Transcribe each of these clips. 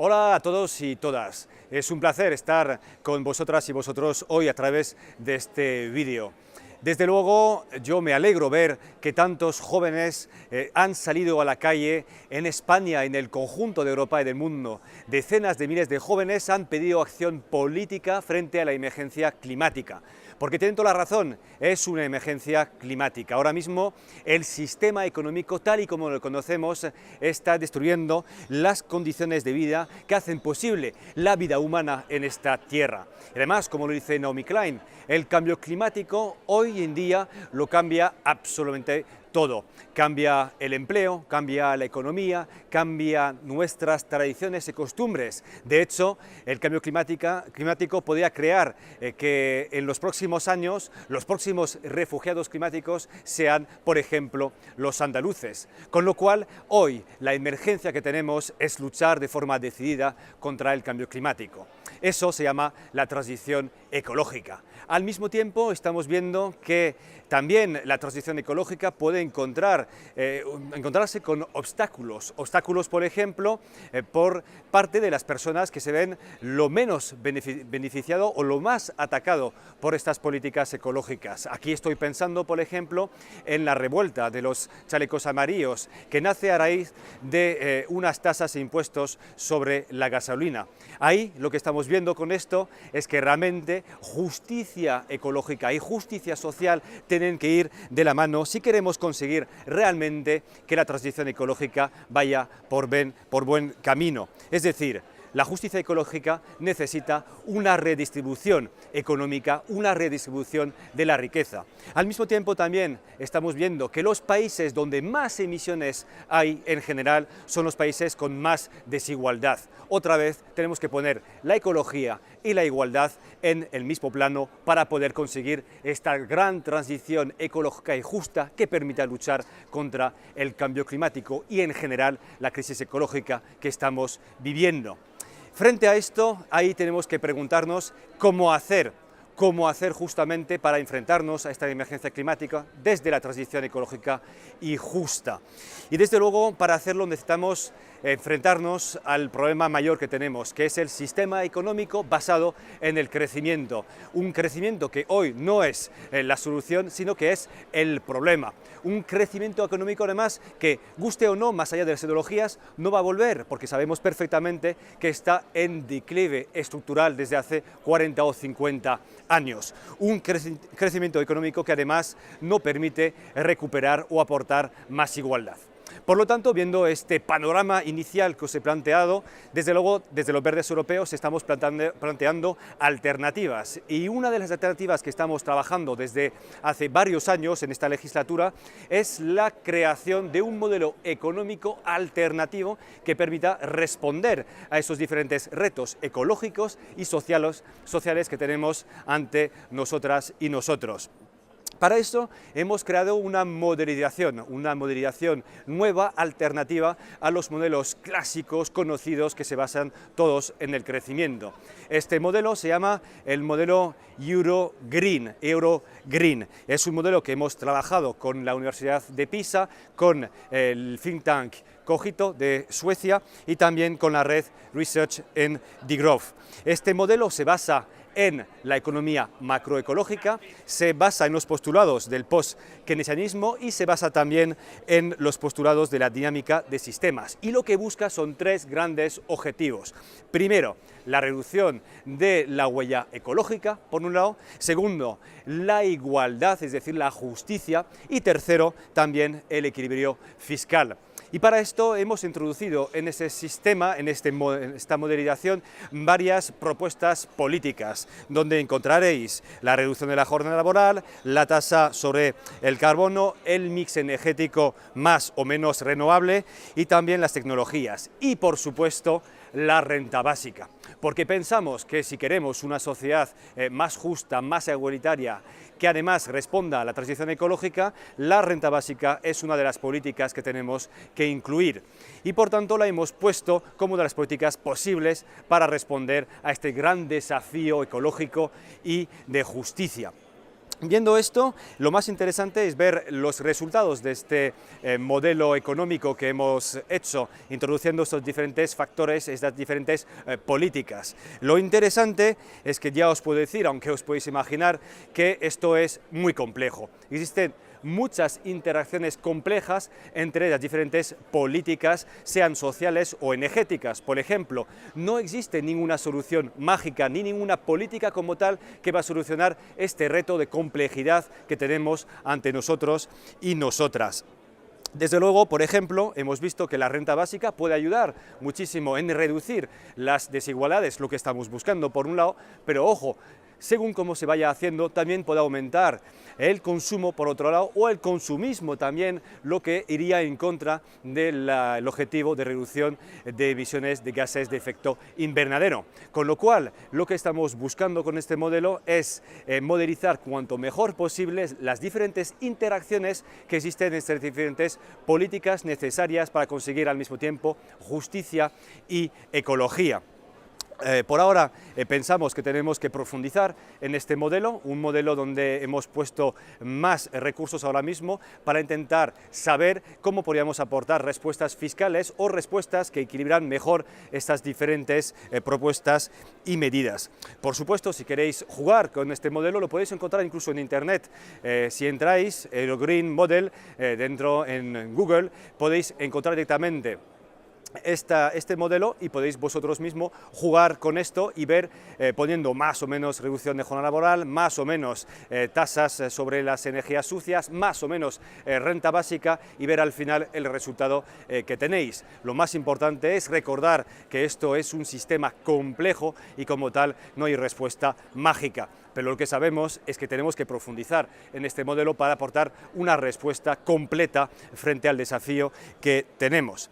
Hola a todos y todas. Es un placer estar con vosotras y vosotros hoy a través de este vídeo. Desde luego, yo me alegro ver que tantos jóvenes han salido a la calle en España, en el conjunto de Europa y del mundo. Decenas de miles de jóvenes han pedido acción política frente a la emergencia climática. Porque tienen toda la razón, es una emergencia climática. Ahora mismo el sistema económico, tal y como lo conocemos, está destruyendo las condiciones de vida que hacen posible la vida humana en esta tierra. Además, como lo dice Naomi Klein, el cambio climático hoy en día lo cambia absolutamente todo. Cambia el empleo, cambia la economía, cambia nuestras tradiciones y costumbres. De hecho, el cambio climático podría crear que en los próximos años los próximos refugiados climáticos sean, por ejemplo, los andaluces. Con lo cual, hoy la emergencia que tenemos es luchar de forma decidida contra el cambio climático. Eso se llama la transición ecológica. Al mismo tiempo, estamos viendo que también la transición ecológica puede encontrarse con obstáculos. Obstáculos, por ejemplo, por parte de las personas que se ven lo menos beneficiado o lo más atacado por estas políticas ecológicas. Aquí estoy pensando, por ejemplo, en la revuelta de los chalecos amarillos, que nace a raíz de unas tasas e impuestos sobre la gasolina. Ahí lo que estamos viendo con esto es que realmente justicia ecológica y justicia social tienen que ir de la mano si queremos conseguir realmente que la transición ecológica vaya por buen camino. Es decir, la justicia ecológica necesita una redistribución económica, una redistribución de la riqueza. Al mismo tiempo también estamos viendo que los países donde más emisiones hay en general son los países con más desigualdad. Otra vez tenemos que poner la ecología y la igualdad en el mismo plano para poder conseguir esta gran transición ecológica y justa que permita luchar contra el cambio climático y en general la crisis ecológica que estamos viviendo. Frente a esto, ahí tenemos que preguntarnos cómo hacer justamente para enfrentarnos a esta emergencia climática desde la transición ecológica y justa. Y desde luego, para hacerlo necesitamos enfrentarnos al problema mayor que tenemos, que es el sistema económico basado en el crecimiento. Un crecimiento que hoy no es la solución, sino que es el problema. Un crecimiento económico, además, que, guste o no, más allá de las ideologías, no va a volver, porque sabemos perfectamente que está en declive estructural desde hace 40 o 50 años. Un crecimiento económico que además no permite recuperar o aportar más igualdad. Por lo tanto, viendo este panorama inicial que os he planteado, desde luego, desde los verdes europeos estamos planteando alternativas. Y una de las alternativas que estamos trabajando desde hace varios años en esta legislatura es la creación de un modelo económico alternativo que permita responder a esos diferentes retos ecológicos y sociales que tenemos ante nosotras y nosotros. Para eso hemos creado una modelización nueva, alternativa a los modelos clásicos conocidos que se basan todos en el crecimiento. Este modelo se llama el modelo Eurogreen. Es un modelo que hemos trabajado con la Universidad de Pisa, con el think tank Cogito de Suecia y también con la red Research in the Growth. Este modelo se basa en la economía macroecológica, se basa en los postulados del post-keynesianismo y se basa también en los postulados de la dinámica de sistemas. Y lo que busca son tres grandes objetivos. Primero, la reducción de la huella ecológica, por un lado. Segundo, la igualdad, es decir, la justicia. Y tercero, también el equilibrio fiscal. Y para esto hemos introducido en ese sistema, en esta modelización, varias propuestas políticas, donde encontraréis la reducción de la jornada laboral, la tasa sobre el carbono, el mix energético más o menos renovable y también las tecnologías. Y, por supuesto, la renta básica. Porque pensamos que si queremos una sociedad más justa, más igualitaria, que además responda a la transición ecológica, la renta básica es una de las políticas que tenemos que incluir. Y por tanto la hemos puesto como una de las políticas posibles para responder a este gran desafío ecológico y de justicia. Viendo esto, lo más interesante es ver los resultados de este modelo económico que hemos hecho, introduciendo estos diferentes factores, estas diferentes políticas. Lo interesante es que ya os puedo decir, aunque os podéis imaginar, que esto es muy complejo. Existen muchas interacciones complejas entre las diferentes políticas, sean sociales o energéticas. Por ejemplo, no existe ninguna solución mágica ni ninguna política como tal que va a solucionar este reto de complejidad que tenemos ante nosotros y nosotras. Desde luego, por ejemplo, hemos visto que la renta básica puede ayudar muchísimo en reducir las desigualdades, lo que estamos buscando por un lado, pero ojo, según cómo se vaya haciendo, también puede aumentar el consumo por otro lado, o el consumismo también, lo que iría en contra del objetivo de reducción de emisiones de gases de efecto invernadero. Con lo cual, lo que estamos buscando con este modelo es modelizar cuanto mejor posible las diferentes interacciones que existen en estas diferentes políticas necesarias para conseguir al mismo tiempo justicia y ecología. Por ahora pensamos que tenemos que profundizar en este modelo, un modelo donde hemos puesto más recursos ahora mismo para intentar saber cómo podríamos aportar respuestas fiscales o respuestas que equilibran mejor estas diferentes propuestas y medidas. Por supuesto, si queréis jugar con este modelo, lo podéis encontrar incluso en Internet. Si entráis el Green Model dentro en Google, podéis encontrar directamente este modelo y podéis vosotros mismos jugar con esto y ver poniendo más o menos reducción de jornada laboral, más o menos tasas sobre las energías sucias, más o menos renta básica y ver al final el resultado que tenéis. Lo más importante es recordar que esto es un sistema complejo y como tal no hay respuesta mágica. Pero lo que sabemos es que tenemos que profundizar en este modelo para aportar una respuesta completa frente al desafío que tenemos.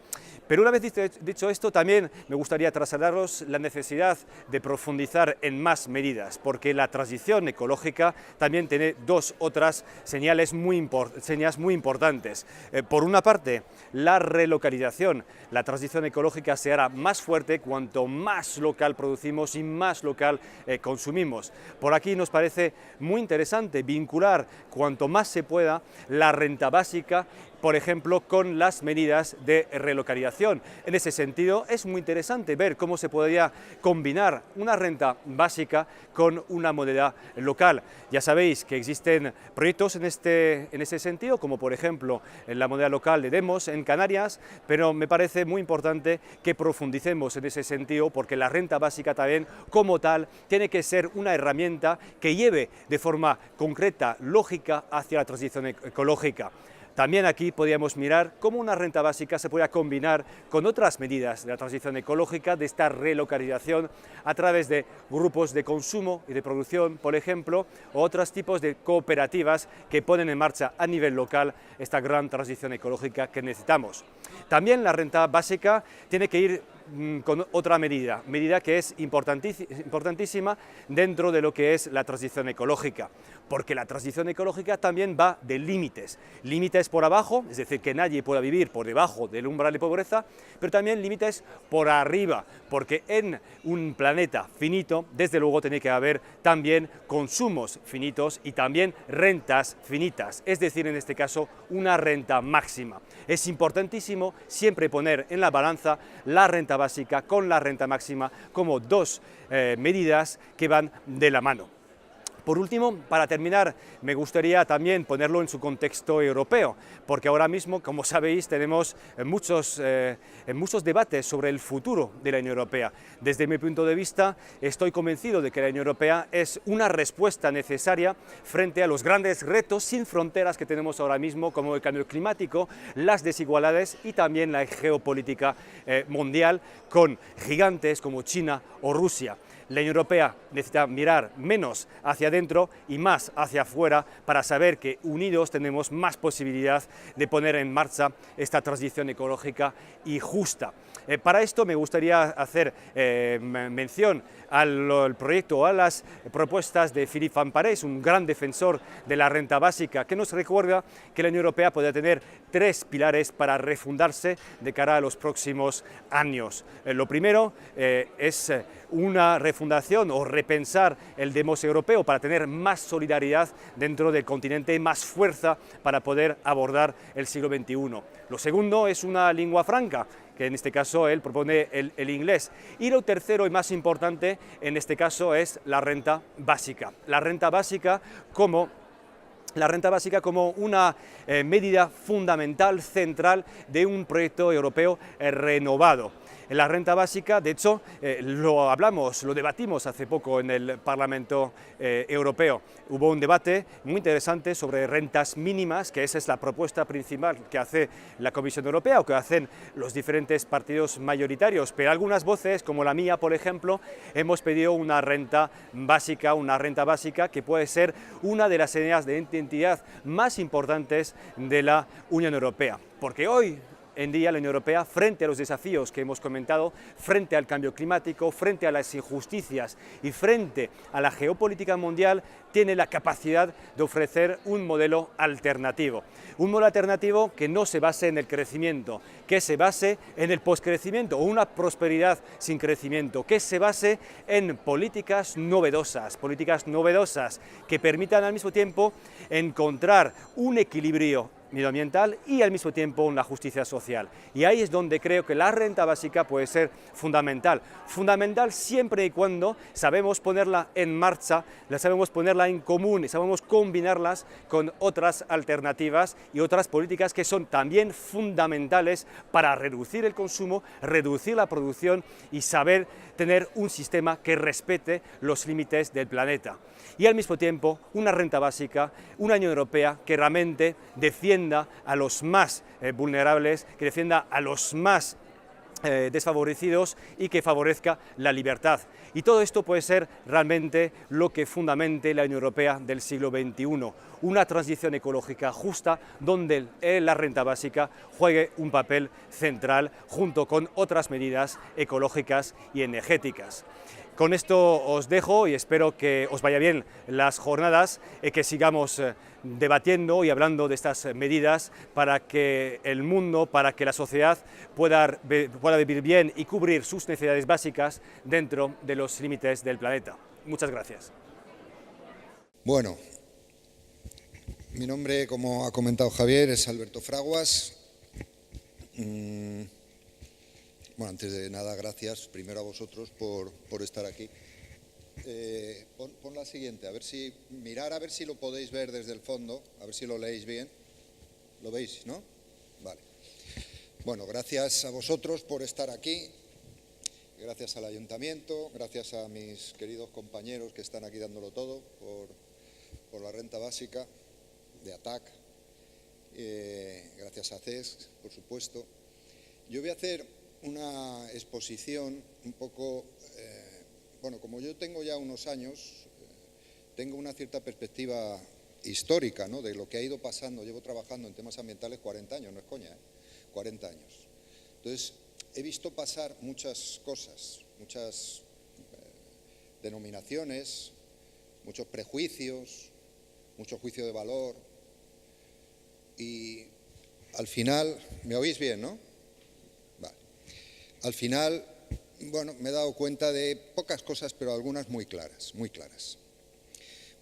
Pero una vez dicho esto, también me gustaría trasladaros la necesidad de profundizar en más medidas, porque la transición ecológica también tiene dos otras señales muy importantes. Por una parte, la relocalización. La transición ecológica se hará más fuerte cuanto más local producimos y más local consumimos. Por aquí nos parece muy interesante vincular cuanto más se pueda la renta básica, por ejemplo, con las medidas de relocalización. En ese sentido, es muy interesante ver cómo se podría combinar una renta básica con una moneda local. Ya sabéis que existen proyectos en ese sentido, como por ejemplo en la moneda local de Demos en Canarias, pero me parece muy importante que profundicemos en ese sentido, porque la renta básica también, como tal, tiene que ser una herramienta que lleve de forma concreta, lógica, hacia la transición ecológica. También aquí podríamos mirar cómo una renta básica se puede combinar con otras medidas de la transición ecológica, de esta relocalización a través de grupos de consumo y de producción, por ejemplo, o otros tipos de cooperativas que ponen en marcha a nivel local esta gran transición ecológica que necesitamos. También la renta básica tiene que ir con otra medida que es importantísima dentro de lo que es la transición ecológica, porque la transición ecológica también va de límites por abajo, es decir, que nadie pueda vivir por debajo del umbral de pobreza, pero también límites por arriba, porque en un planeta finito, desde luego tiene que haber también consumos finitos y también rentas finitas, es decir, en este caso, una renta máxima. Es importantísimo siempre poner en la balanza la renta básica con la renta máxima como dos medidas que van de la mano. Por último, para terminar, me gustaría también ponerlo en su contexto europeo, porque ahora mismo, como sabéis, tenemos muchos debates sobre el futuro de la Unión Europea. Desde mi punto de vista, estoy convencido de que la Unión Europea es una respuesta necesaria frente a los grandes retos sin fronteras que tenemos ahora mismo, como el cambio climático, las desigualdades y también la geopolítica mundial, con gigantes como China o Rusia. La Unión Europea necesita mirar menos hacia adentro y más hacia afuera para saber que unidos tenemos más posibilidad de poner en marcha esta transición ecológica y justa. Para esto me gustaría hacer mención al proyecto o a las propuestas de Philippe Van Parijs, un gran defensor de la renta básica, que nos recuerda que la Unión Europea puede tener tres pilares para refundarse de cara a los próximos años. Lo primero es una reforma refundación o repensar el demos europeo para tener más solidaridad dentro del continente, más fuerza para poder abordar el siglo XXI. Lo segundo es una lengua franca, que en este caso él propone el inglés. Y lo tercero y más importante en este caso es la renta básica. La renta básica como una medida fundamental, central de un proyecto europeo renovado. La renta básica, de hecho, lo debatimos hace poco en el Parlamento Europeo. Hubo un debate muy interesante sobre rentas mínimas, que esa es la propuesta principal que hace la Comisión Europea o que hacen los diferentes partidos mayoritarios, pero algunas voces, como la mía, por ejemplo, hemos pedido una renta básica que puede ser una de las señas de identidad más importantes de la Unión Europea, porque hoy en día la Unión Europea, frente a los desafíos que hemos comentado, frente al cambio climático, frente a las injusticias y frente a la geopolítica mundial, tiene la capacidad de ofrecer un modelo alternativo. Un modelo alternativo que no se base en el crecimiento, que se base en el poscrecimiento o una prosperidad sin crecimiento, que se base en políticas novedosas que permitan al mismo tiempo encontrar un equilibrio medioambiental y al mismo tiempo una justicia social. Y ahí es donde creo que la renta básica puede ser fundamental siempre y cuando sabemos ponerla en marcha, la sabemos ponerla en común y sabemos combinarlas con otras alternativas y otras políticas que son también fundamentales para reducir el consumo, reducir la producción y saber tener un sistema que respete los límites del planeta. Y al mismo tiempo una renta básica, una Unión Europea que realmente defienda a los más vulnerables, que defienda a los más desfavorecidos y que favorezca la libertad. Y todo esto puede ser realmente lo que fundamente la Unión Europea del siglo XXI, una transición ecológica justa donde la renta básica juegue un papel central junto con otras medidas ecológicas y energéticas. Con esto os dejo y espero que os vaya bien las jornadas y que sigamos debatiendo y hablando de estas medidas para que el mundo, para que la sociedad pueda vivir bien y cubrir sus necesidades básicas dentro de los límites del planeta. Muchas gracias. Bueno, mi nombre, como ha comentado Javier, es Alberto Fraguas. Bueno, antes de nada, gracias primero a vosotros por estar aquí. Pon la siguiente, mirar a ver si lo podéis ver desde el fondo, a ver si lo leéis bien. ¿Lo veis, no? Vale. Bueno, gracias a vosotros por estar aquí, gracias al Ayuntamiento, gracias a mis queridos compañeros que están aquí dándolo todo por la renta básica de ATAC, gracias a CES, por supuesto. Yo voy a hacer una exposición un poco, bueno, como yo tengo ya unos años, tengo una cierta perspectiva histórica, ¿no?, de lo que ha ido pasando. Llevo trabajando en temas ambientales 40 años, no es coña, 40 años. Entonces, he visto pasar muchas cosas, muchas denominaciones, muchos prejuicios, mucho juicio de valor y al final, ¿me oís bien, no? Vale. Al final, bueno, me he dado cuenta de pocas cosas, pero algunas muy claras, muy claras.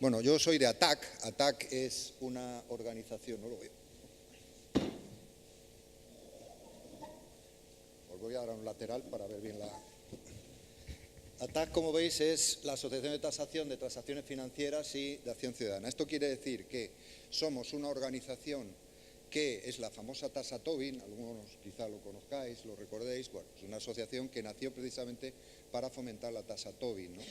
Bueno, yo soy de ATAC. ATAC es una organización, no lo veo. Os voy a dar un lateral para ver bien la... ATAC, como veis, es la Asociación de Tasación de Transacciones Financieras y de Acción Ciudadana. Esto quiere decir que somos una organización que es la famosa tasa Tobin, algunos quizá lo conozcáis, lo recordéis. Bueno, es una asociación que nació precisamente para fomentar la tasa Tobin, ¿no?,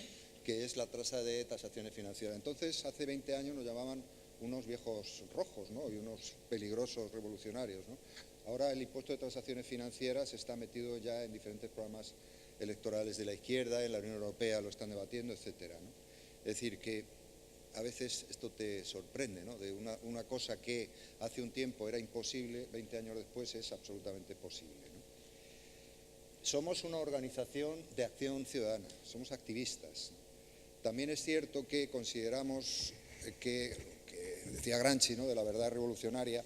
que es la tasa de tasaciones financieras. Entonces, hace 20 años nos llamaban unos viejos rojos, ¿no?, y unos peligrosos revolucionarios, ¿no? Ahora el impuesto de transacciones financieras está metido ya en diferentes programas electorales de la izquierda, en la Unión Europea lo están debatiendo, etcétera, ¿no? Es decir, que a veces esto te sorprende, ¿no?, de una cosa que hace un tiempo era imposible, 20 años después es absolutamente posible, ¿no? Somos una organización de acción ciudadana, somos activistas. También es cierto que consideramos que decía Gramsci, ¿no?, de la verdad revolucionaria.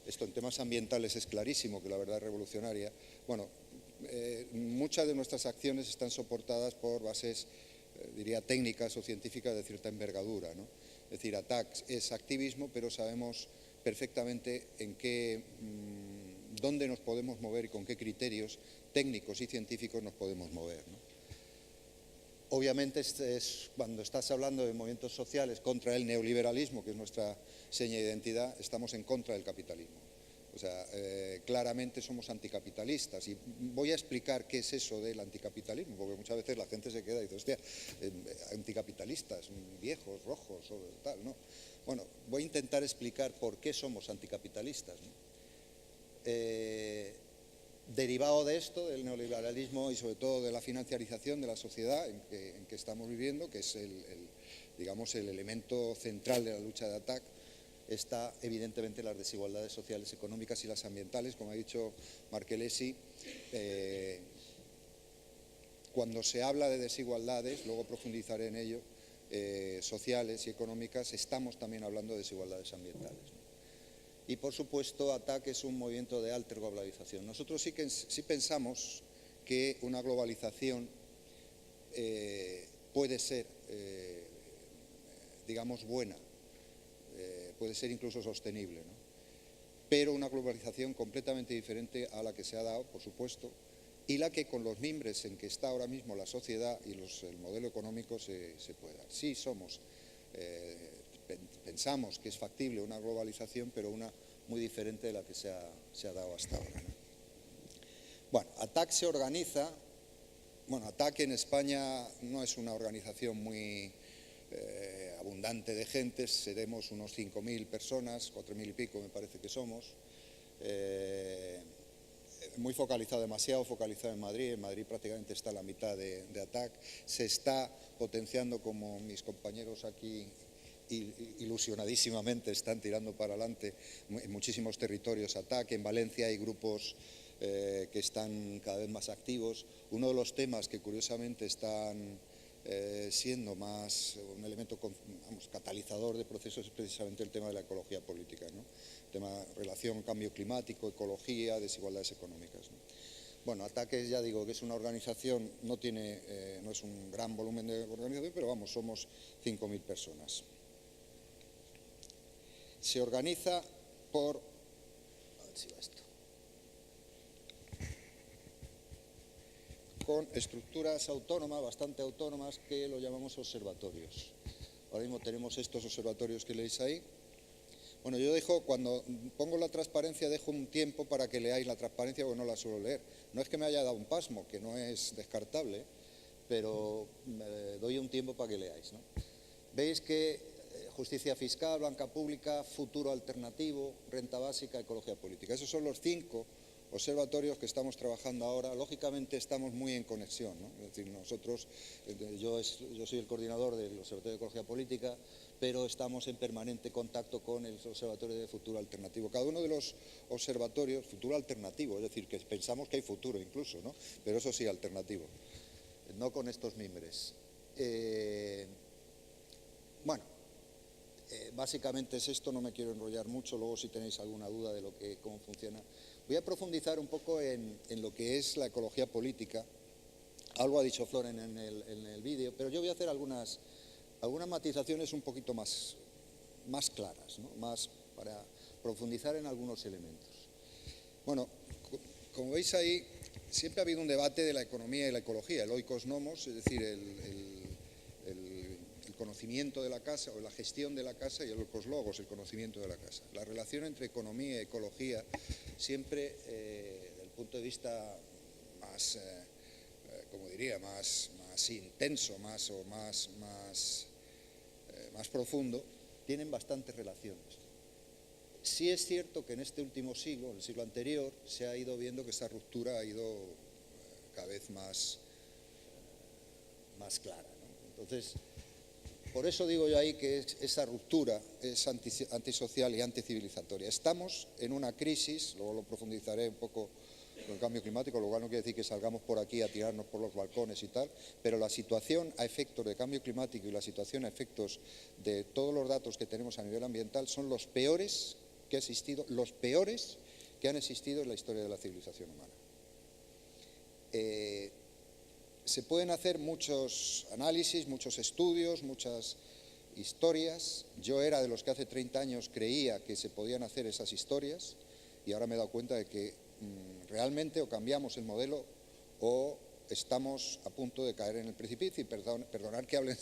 Esto en temas ambientales es clarísimo que la verdad es revolucionaria. Bueno, muchas de nuestras acciones están soportadas por bases diría, técnicas o científicas de cierta envergadura, ¿no? Es decir, ATAC es activismo, pero sabemos perfectamente dónde nos podemos mover y con qué criterios técnicos y científicos nos podemos mover, ¿no? Obviamente, cuando estás hablando de movimientos sociales contra el neoliberalismo, que es nuestra seña de identidad, estamos en contra del capitalismo. O sea, claramente somos anticapitalistas, y voy a explicar qué es eso del anticapitalismo, porque muchas veces la gente se queda y dice, hostia, anticapitalistas, viejos, rojos, o tal, ¿no? Bueno, voy a intentar explicar por qué somos anticapitalistas, ¿no? Derivado de esto, del neoliberalismo y sobre todo de la financiarización de la sociedad en que estamos viviendo, que es digamos, el elemento central de la lucha de ATAC, está evidentemente las desigualdades sociales, económicas y las ambientales. Como ha dicho Marchellesi, cuando se habla de desigualdades, luego profundizaré en ello, sociales y económicas, estamos también hablando de desigualdades ambientales, ¿no? Y por supuesto, ATAC es un movimiento de alta globalización. Nosotros sí pensamos que una globalización puede ser, digamos, buena, puede ser incluso sostenible, ¿no? Pero una globalización completamente diferente a la que se ha dado, por supuesto, y la que con los mimbres en que está ahora mismo la sociedad y el modelo económico se puede dar. Sí pensamos que es factible una globalización, pero una muy diferente de la que se ha dado hasta ahora, ¿no? Bueno, ATAC se organiza. Bueno, ATAC en España no es una organización muy abundante de gente, seremos unos 5.000 personas, 4.000 y pico me parece que somos, muy focalizado, demasiado focalizado en Madrid prácticamente está la mitad de ATAC, se está potenciando, como mis compañeros aquí ilusionadísimamente están tirando para adelante en muchísimos territorios ATAC. En Valencia hay grupos que están cada vez más activos. Uno de los temas que curiosamente están siendo más un elemento, vamos, catalizador de procesos es precisamente el tema de la ecología política, ¿no? El tema relación cambio climático, ecología, desigualdades económicas, ¿no? Bueno, ATAC, ya digo que es una organización, no es un gran volumen de organización, pero vamos, somos 5.000 personas. Se organiza por... A ver si va esto. Con estructuras autónomas, bastante autónomas, que lo llamamos observatorios. Ahora mismo tenemos estos observatorios que leéis ahí. Bueno, yo cuando pongo la transparencia, dejo un tiempo para que leáis la transparencia, porque no la suelo leer. No es que me haya dado un pasmo, que no es descartable, pero doy un tiempo para que leáis, ¿no? Veis que justicia fiscal, banca pública, futuro alternativo, renta básica, ecología política. Esos son los 5 observatorios que estamos trabajando ahora. Lógicamente estamos muy en conexión, ¿no? Es decir, nosotros, yo soy el coordinador del Observatorio de Ecología Política, pero estamos en permanente contacto con el Observatorio de Futuro Alternativo. Cada uno de los observatorios, futuro alternativo, es decir, que pensamos que hay futuro incluso, ¿no? Pero eso sí, alternativo, no con estos mimbres. Bueno, básicamente es esto, no me quiero enrollar mucho, luego si tenéis alguna duda de cómo funciona. Voy a profundizar un poco en lo que es la ecología política. Algo ha dicho Floren en el vídeo, pero yo voy a hacer algunas matizaciones un poquito más claras, ¿no? Más para profundizar en algunos elementos. Bueno, como veis ahí, siempre ha habido un debate de la economía y la ecología, el oikos nomos, es decir, el conocimiento de la casa o la gestión de la casa, y el oikos logos, el conocimiento de la casa. La relación entre economía y ecología siempre, desde el punto de vista más, como diría, más intenso, más profundo, tienen bastantes relaciones. Sí es cierto que en este último siglo, en el siglo anterior, se ha ido viendo que esta ruptura ha ido cada vez más clara, ¿no? Entonces, por eso digo yo ahí que esa ruptura es antisocial y anticivilizatoria. Estamos en una crisis, luego lo profundizaré un poco con el cambio climático, lo cual no quiere decir que salgamos por aquí a tirarnos por los balcones y tal, pero la situación a efectos de cambio climático y la situación a efectos de todos los datos que tenemos a nivel ambiental son los peores que han existido en la historia de la civilización humana. se pueden hacer muchos análisis, muchos estudios, muchas historias. Yo era de los que hace 30 años creía que se podían hacer esas historias y ahora me he dado cuenta de que realmente o cambiamos el modelo o estamos a punto de caer en el precipicio. Y perdonad que hable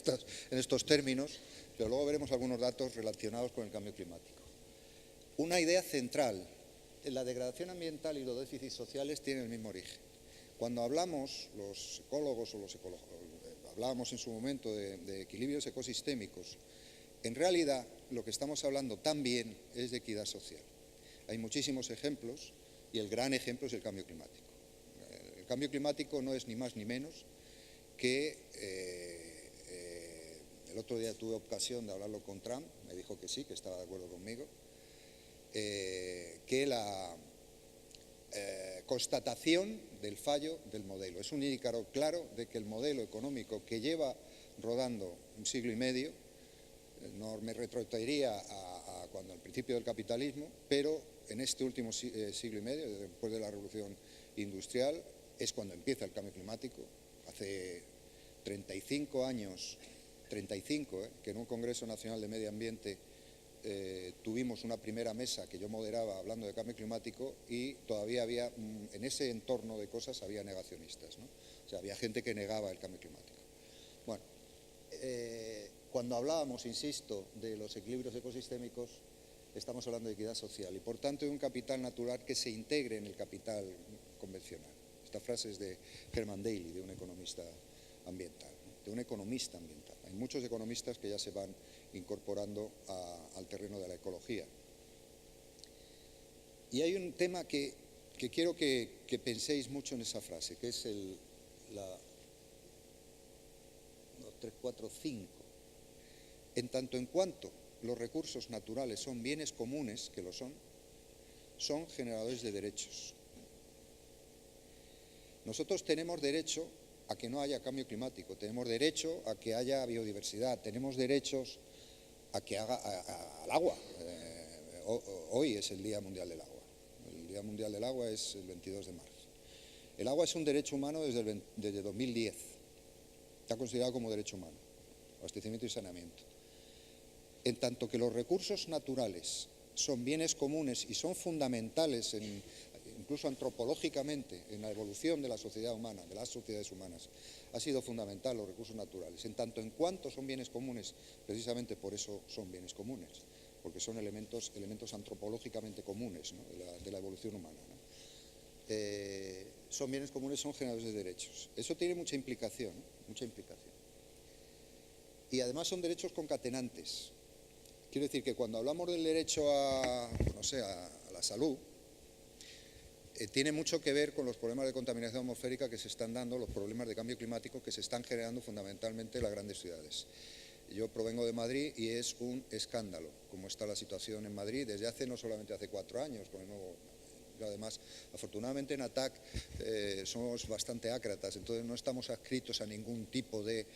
en estos términos, pero luego veremos algunos datos relacionados con el cambio climático. Una idea central: la degradación ambiental y los déficits sociales tienen el mismo origen. Cuando hablamos, los ecólogos hablábamos en su momento de equilibrios ecosistémicos, en realidad lo que estamos hablando también es de equidad social. Hay muchísimos ejemplos y el gran ejemplo es el cambio climático. El cambio climático no es ni más ni menos que, el otro día tuve ocasión de hablarlo con Trump, me dijo que sí, que estaba de acuerdo conmigo, que la constatación del fallo del modelo. Es un indicador claro de que el modelo económico que lleva rodando un siglo y medio, no me retrotraería a cuando al principio del capitalismo, pero en este último siglo y medio, después de la revolución industrial, es cuando empieza el cambio climático. Hace 35 años, que en un Congreso Nacional de Medio Ambiente tuvimos una primera mesa que yo moderaba hablando de cambio climático y todavía había, en ese entorno de cosas, había negacionistas, ¿no? O sea, había gente que negaba el cambio climático. Bueno, cuando hablábamos, insisto, de los equilibrios ecosistémicos, estamos hablando de equidad social y, por tanto, de un capital natural que se integre en el capital convencional. Esta frase es de Herman Daly, de un economista ambiental, ¿no? De un economista ambiental. Hay muchos economistas que ya se van incorporando al terreno de la ecología. Y hay un tema que quiero que penséis mucho en esa frase, que es la 3, 4, 5. En tanto en cuanto los recursos naturales son bienes comunes, que lo son generadores de derechos. Nosotros tenemos derecho a que no haya cambio climático, tenemos derecho a que haya biodiversidad, tenemos derechos a que al agua. Hoy es el Día Mundial del Agua. El Día Mundial del Agua es el 22 de marzo. El agua es un derecho humano desde 2010. Está considerado como derecho humano, abastecimiento y saneamiento. En tanto que los recursos naturales son bienes comunes y son fundamentales, incluso antropológicamente, en la evolución de la sociedad humana, de las sociedades humanas, ha sido fundamental los recursos naturales. En tanto en cuanto son bienes comunes, precisamente por eso son bienes comunes, porque son elementos antropológicamente comunes, ¿no?, de la evolución humana, ¿no? Son bienes comunes, son generadores de derechos. Eso tiene mucha implicación, ¿no? Mucha implicación. Y además son derechos concatenantes. Quiero decir que cuando hablamos del derecho a la salud, tiene mucho que ver con los problemas de contaminación atmosférica que se están dando, los problemas de cambio climático que se están generando fundamentalmente en las grandes ciudades. Yo provengo de Madrid y es un escándalo cómo está la situación en Madrid desde no solamente hace 4 años, con el nuevo. Además, afortunadamente en ATAC somos bastante ácratas, entonces no estamos adscritos a ningún tipo de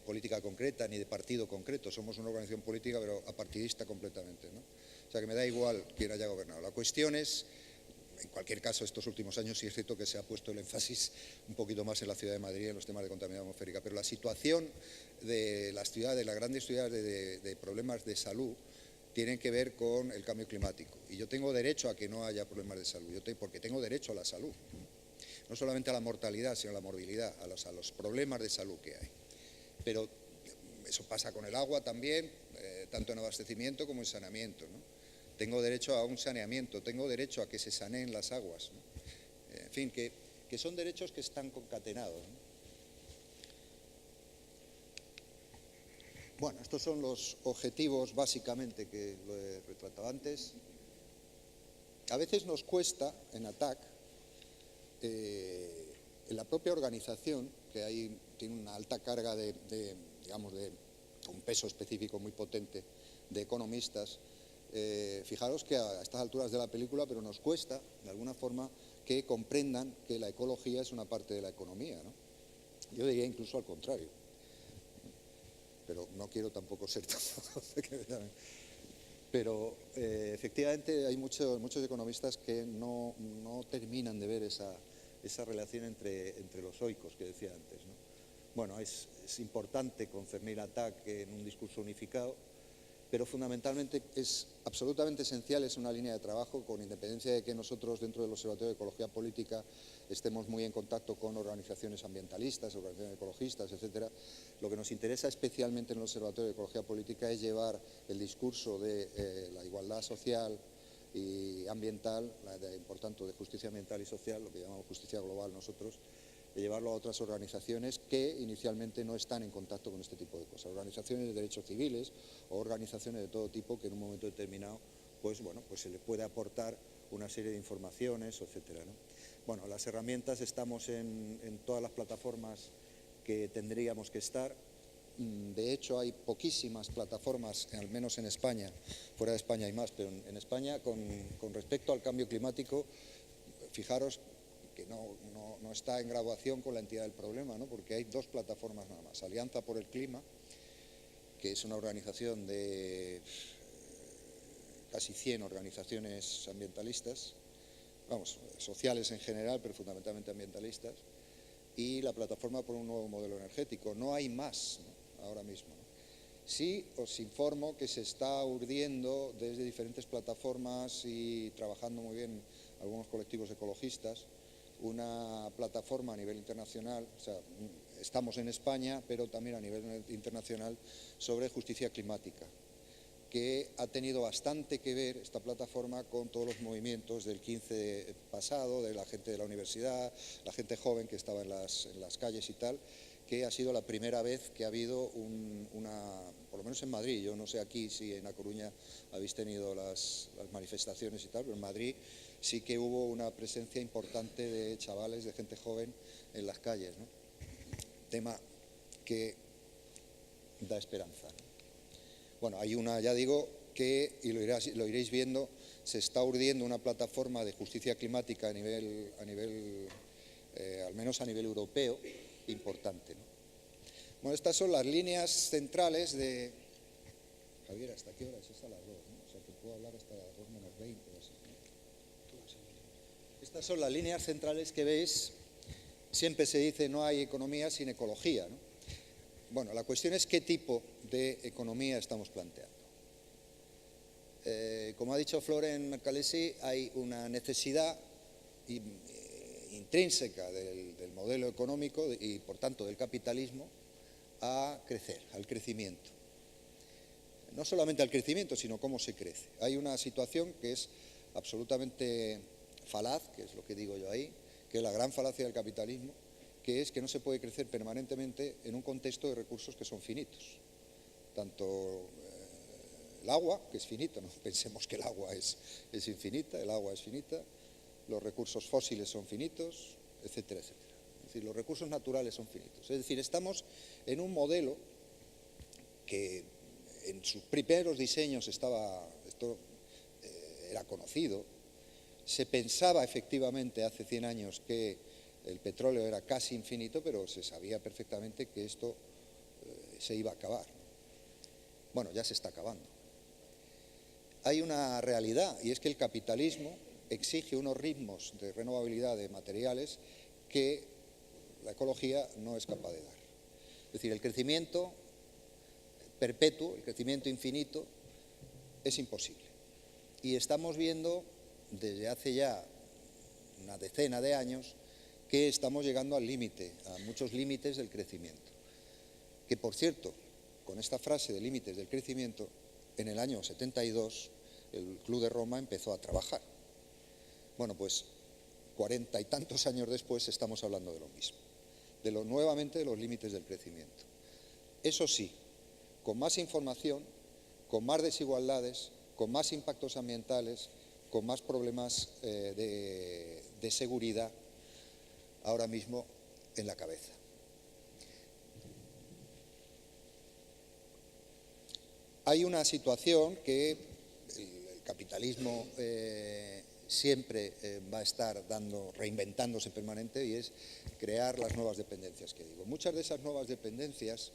política concreta ni de partido concreto. Somos una organización política pero apartidista completamente, ¿no? O sea que me da igual quién haya gobernado. La cuestión es, en cualquier caso, estos últimos años sí es cierto que se ha puesto el énfasis un poquito más en la ciudad de Madrid en los temas de contaminación atmosférica, pero la situación de las ciudades, de las grandes ciudades de problemas de salud, tienen que ver con el cambio climático. Y yo tengo derecho a que no haya problemas de salud, porque tengo derecho a la salud. No solamente a la mortalidad, sino a la morbilidad, a los problemas de salud que hay. Pero eso pasa con el agua también, tanto en abastecimiento como en saneamiento, ¿no? Tengo derecho a un saneamiento, tengo derecho a que se saneen las aguas, ¿no? En fin, que son derechos que están concatenados, ¿no? Bueno, estos son los objetivos básicamente que lo he retratado antes. A veces nos cuesta en ATAC, en la propia organización, que ahí tiene una alta carga de un peso específico muy potente de economistas, fijaros que a estas alturas de la película, pero nos cuesta, de alguna forma, que comprendan que la ecología es una parte de la economía, ¿no? Yo diría incluso al contrario. Pero no quiero tampoco ser tan... Pero efectivamente hay muchos economistas que no terminan de ver esa esa relación entre los oikos que decía antes, ¿no? Bueno, es importante concernir a TAC en un discurso unificado, pero fundamentalmente es absolutamente esencial, es una línea de trabajo, con independencia de que nosotros dentro del Observatorio de Ecología Política estemos muy en contacto con organizaciones ambientalistas, organizaciones ecologistas, etcétera. Lo que nos interesa especialmente en el Observatorio de Ecología Política es llevar el discurso de la igualdad social y ambiental, por tanto de justicia ambiental y social, lo que llamamos justicia global nosotros, de llevarlo a otras organizaciones que inicialmente no están en contacto con este tipo de cosas, organizaciones de derechos civiles o organizaciones de todo tipo que en un momento determinado pues se les puede aportar una serie de informaciones, etcétera, ¿no? Bueno, las herramientas estamos en todas las plataformas que tendríamos que estar. De hecho, hay poquísimas plataformas, al menos en España, fuera de España hay más, pero en España con respecto al cambio climático, fijaros que no está en graduación con la entidad del problema, ¿no? Porque hay dos plataformas nada más. Alianza por el Clima, que es una organización de casi 100 organizaciones ambientalistas, vamos, sociales en general, pero fundamentalmente ambientalistas, y la Plataforma por un Nuevo Modelo Energético. No hay más, ¿no? Ahora mismo, ¿no? Sí, os informo que se está urdiendo desde diferentes plataformas y trabajando muy bien algunos colectivos ecologistas, una plataforma a nivel internacional, o sea, estamos en España, pero también a nivel internacional, sobre justicia climática, que ha tenido bastante que ver esta plataforma con todos los movimientos del 15 pasado, de la gente de la universidad, la gente joven que estaba en las calles y tal, que ha sido la primera vez que ha habido por lo menos en Madrid, yo no sé aquí si en A Coruña habéis tenido las manifestaciones y tal, pero en Madrid sí que hubo una presencia importante de chavales, de gente joven en las calles, ¿no? Tema que da esperanza, ¿no? Bueno, hay una, ya digo, que, y lo iréis viendo, se está urdiendo una plataforma de justicia climática al menos a nivel europeo, importante, ¿no? Bueno, estas son las líneas centrales de... Javier, ¿hasta qué hora es? Hasta las 2, ¿no? O sea, que puedo hablar hasta las 2 menos 20 o así, ¿no? Estas son las líneas centrales que veis. Siempre se dice no hay economía sin ecología, ¿no? Bueno, la cuestión es qué tipo de economía estamos planteando. Como ha dicho Floren Mercalesi, hay una necesidad intrínseca del modelo económico y, por tanto, del capitalismo a crecer, al crecimiento. No solamente al crecimiento, sino cómo se crece. Hay una situación que es absolutamente falaz, que es lo que digo yo ahí, que es la gran falacia del capitalismo, que es que no se puede crecer permanentemente en un contexto de recursos que son finitos. Tanto el agua, que es finita, no pensemos que el agua es infinita, el agua es finita, los recursos fósiles son finitos, etcétera, etcétera. Es decir, los recursos naturales son finitos. Es decir, estamos en un modelo que en sus primeros diseños esto era conocido. Se pensaba efectivamente hace 100 años que el petróleo era casi infinito, pero se sabía perfectamente que esto se iba a acabar. Bueno, ya se está acabando. Hay una realidad, y es que el capitalismo exige unos ritmos de renovabilidad de materiales que la ecología no es capaz de dar. Es decir, el crecimiento perpetuo, el crecimiento infinito, es imposible. Y estamos viendo desde hace ya una decena de años que estamos llegando al límite, a muchos límites del crecimiento. Que, por cierto, con esta frase de límites del crecimiento, en el año 72 el Club de Roma empezó a trabajar. Bueno, pues 40 y tantos años después estamos hablando de lo mismo, nuevamente de los límites del crecimiento. Eso sí, con más información, con más desigualdades, con más impactos ambientales, con más problemas de seguridad ahora mismo en la cabeza. Hay una situación que el capitalismo siempre va a estar reinventándose permanente, y es crear las nuevas dependencias que digo. Muchas de esas nuevas dependencias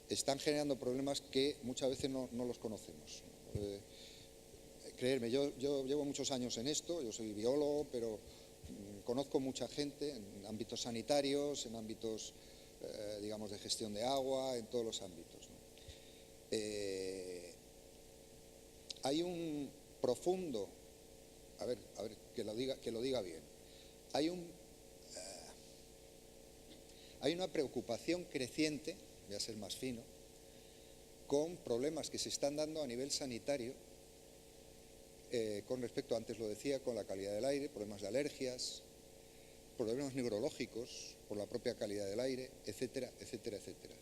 están generando problemas que muchas veces no los conocemos. Creedme, yo llevo muchos años en esto, yo soy biólogo, pero conozco mucha gente en ámbitos sanitarios, en ámbitos, digamos, de gestión de agua, en todos los ámbitos, ¿no? Hay un profundo, a ver que lo diga bien, hay una preocupación creciente, voy a ser más fino, con problemas que se están dando a nivel sanitario, con respecto, antes lo decía, con la calidad del aire, problemas de alergias, problemas neurológicos por la propia calidad del aire, etcétera, etcétera, etcétera.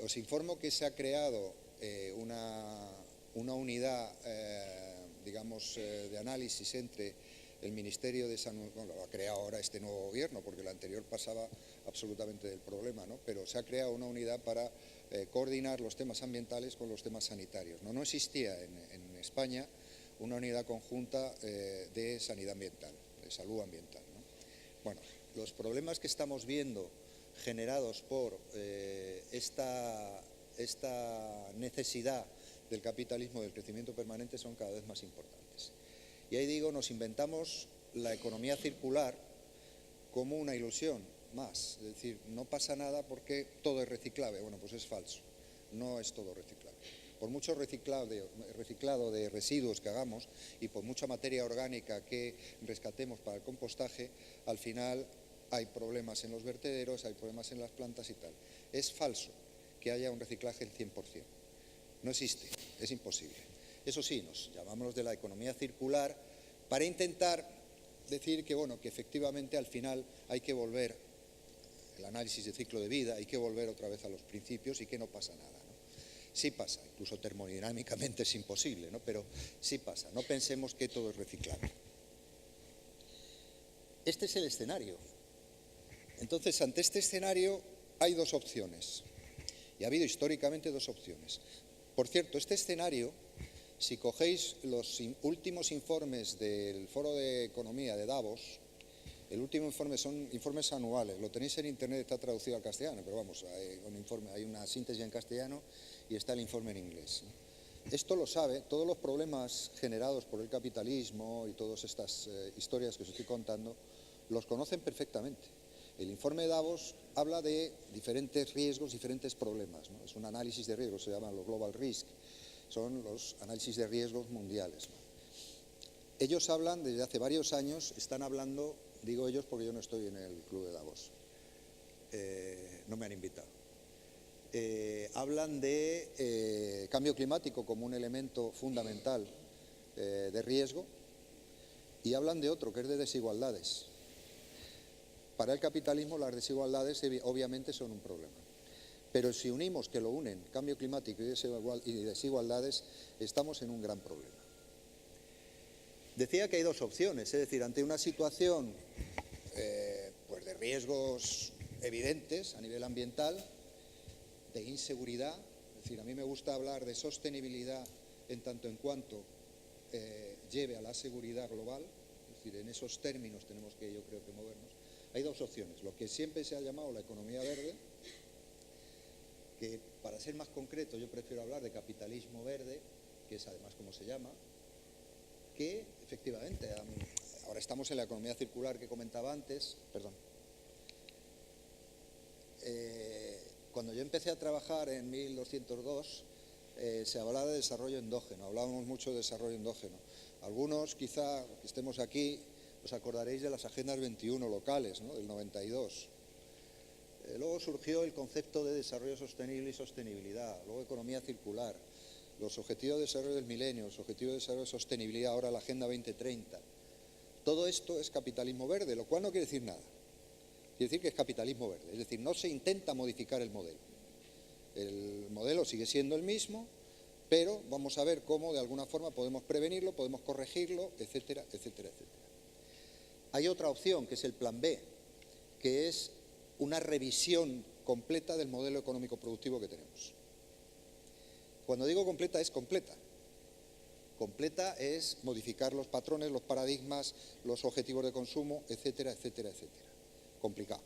Os informo que se ha creado una unidad, digamos, de análisis entre el Ministerio de Sanidad, bueno, lo ha creado ahora este nuevo gobierno, porque el anterior pasaba absolutamente del problema, ¿no? Pero se ha creado una unidad para coordinar los temas ambientales con los temas sanitarios, ¿no? No existía en España una unidad conjunta de sanidad ambiental, de salud ambiental, ¿no? Bueno, los problemas que estamos viendo generados por esta necesidad del capitalismo, del crecimiento permanente, son cada vez más importantes. Y ahí digo, nos inventamos la economía circular como una ilusión más, es decir, no pasa nada porque todo es reciclable. Bueno, pues es falso, no es todo reciclable. Por mucho reciclado de residuos que hagamos y por mucha materia orgánica que rescatemos para el compostaje, al final hay problemas en los vertederos, hay problemas en las plantas y tal. Es falso que haya un reciclaje del 100%. No existe, es imposible. Eso sí, nos llamamos de la economía circular para intentar decir que, bueno, que efectivamente al final hay que volver, el análisis de ciclo de vida, hay que volver otra vez a los principios y que no pasa nada, ¿no? Sí pasa, incluso termodinámicamente es imposible, ¿no? Pero sí pasa, no pensemos que todo es reciclable. Este es el escenario. Entonces, ante este escenario hay dos opciones, y ha habido históricamente dos opciones. Por cierto, este escenario, si cogéis los últimos informes del Foro de Economía de Davos, el último informe son informes anuales, lo tenéis en internet, está traducido al castellano, pero vamos, hay una síntesis en castellano y está el informe en inglés. Esto lo sabe, todos los problemas generados por el capitalismo y todas estas historias que os estoy contando, los conocen perfectamente. El informe de Davos habla de diferentes riesgos, diferentes problemas, ¿no? Es un análisis de riesgos, se llaman los Global Risk, son los análisis de riesgos mundiales, ¿no? Ellos hablan, desde hace varios años, están hablando, digo ellos porque yo no estoy en el club de Davos, no me han invitado. Hablan de cambio climático como un elemento fundamental de riesgo y hablan de otro, que es de desigualdades. Para el capitalismo las desigualdades obviamente son un problema, pero si unimos que lo unen cambio climático y desigualdades, estamos en un gran problema. Decía que hay dos opciones, es decir, ante una situación pues de riesgos evidentes a nivel ambiental, de inseguridad, es decir, a mí me gusta hablar de sostenibilidad en tanto en cuanto lleve a la seguridad global, es decir, en esos términos tenemos que, yo creo, que movernos. Hay dos opciones, lo que siempre se ha llamado la economía verde, que para ser más concreto yo prefiero hablar de capitalismo verde, que es además como se llama, que efectivamente, ahora estamos en la economía circular que comentaba antes, perdón. Cuando yo empecé a trabajar en 1202, se hablaba de desarrollo endógeno, hablábamos mucho de desarrollo endógeno. Algunos quizá que estemos aquí os acordaréis de las agendas 21 locales, ¿no?, del 92. Luego surgió el concepto de desarrollo sostenible y sostenibilidad, luego economía circular, los objetivos de desarrollo del milenio, los objetivos de desarrollo de sostenibilidad, ahora la Agenda 2030. Todo esto es capitalismo verde, lo cual no quiere decir nada. Quiere decir que es capitalismo verde, es decir, no se intenta modificar el modelo. El modelo sigue siendo el mismo, pero vamos a ver cómo de alguna forma podemos prevenirlo, podemos corregirlo, etcétera, etcétera, etcétera. Hay otra opción, que es el plan B, que es una revisión completa del modelo económico productivo que tenemos. Cuando digo completa, es completa. Completa es modificar los patrones, los paradigmas, los objetivos de consumo, etcétera, etcétera, etcétera. Complicado,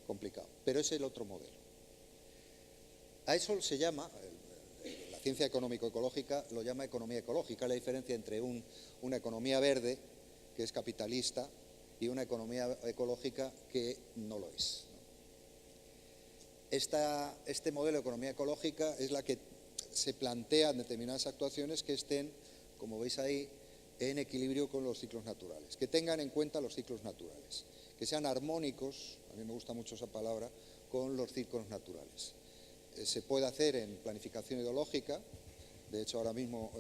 complicado, pero es el otro modelo. A eso se llama, la ciencia económico-ecológica lo llama economía ecológica, la diferencia entre una economía verde, que es capitalista, y una economía ecológica que no lo es. Este modelo de economía ecológica es la que se plantean determinadas actuaciones que estén, como veis ahí, en equilibrio con los ciclos naturales, que tengan en cuenta los ciclos naturales, que sean armónicos, a mí me gusta mucho esa palabra, con los ciclos naturales. Se puede hacer en planificación hidrológica. De hecho, ahora mismo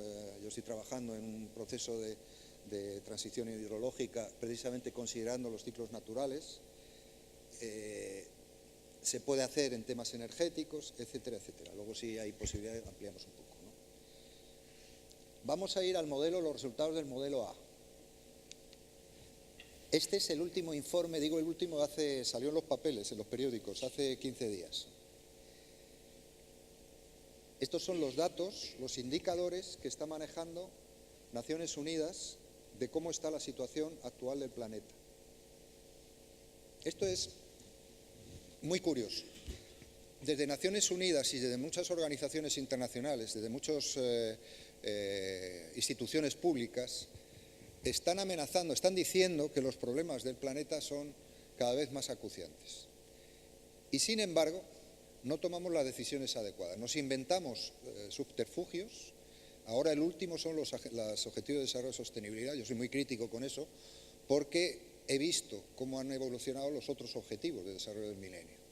yo estoy trabajando en un proceso de transición hidrológica precisamente considerando los ciclos naturales. Se puede hacer en temas energéticos, etcétera, etcétera. Luego, si hay posibilidades, ampliamos un poco, ¿no? Vamos a ir al modelo, los resultados del modelo A. Este es el último informe, digo el último, salió en los papeles, en los periódicos, hace 15 días. Estos son los datos, los indicadores que está manejando Naciones Unidas de cómo está la situación actual del planeta. Esto es muy curioso. Desde Naciones Unidas y desde muchas organizaciones internacionales, desde muchas instituciones públicas, están amenazando, están diciendo que los problemas del planeta son cada vez más acuciantes. Y sin embargo, no tomamos las decisiones adecuadas. Nos inventamos subterfugios. Ahora el último son los Objetivos de Desarrollo y Sostenibilidad. Yo soy muy crítico con eso porque he visto cómo han evolucionado los otros Objetivos de Desarrollo del Milenio.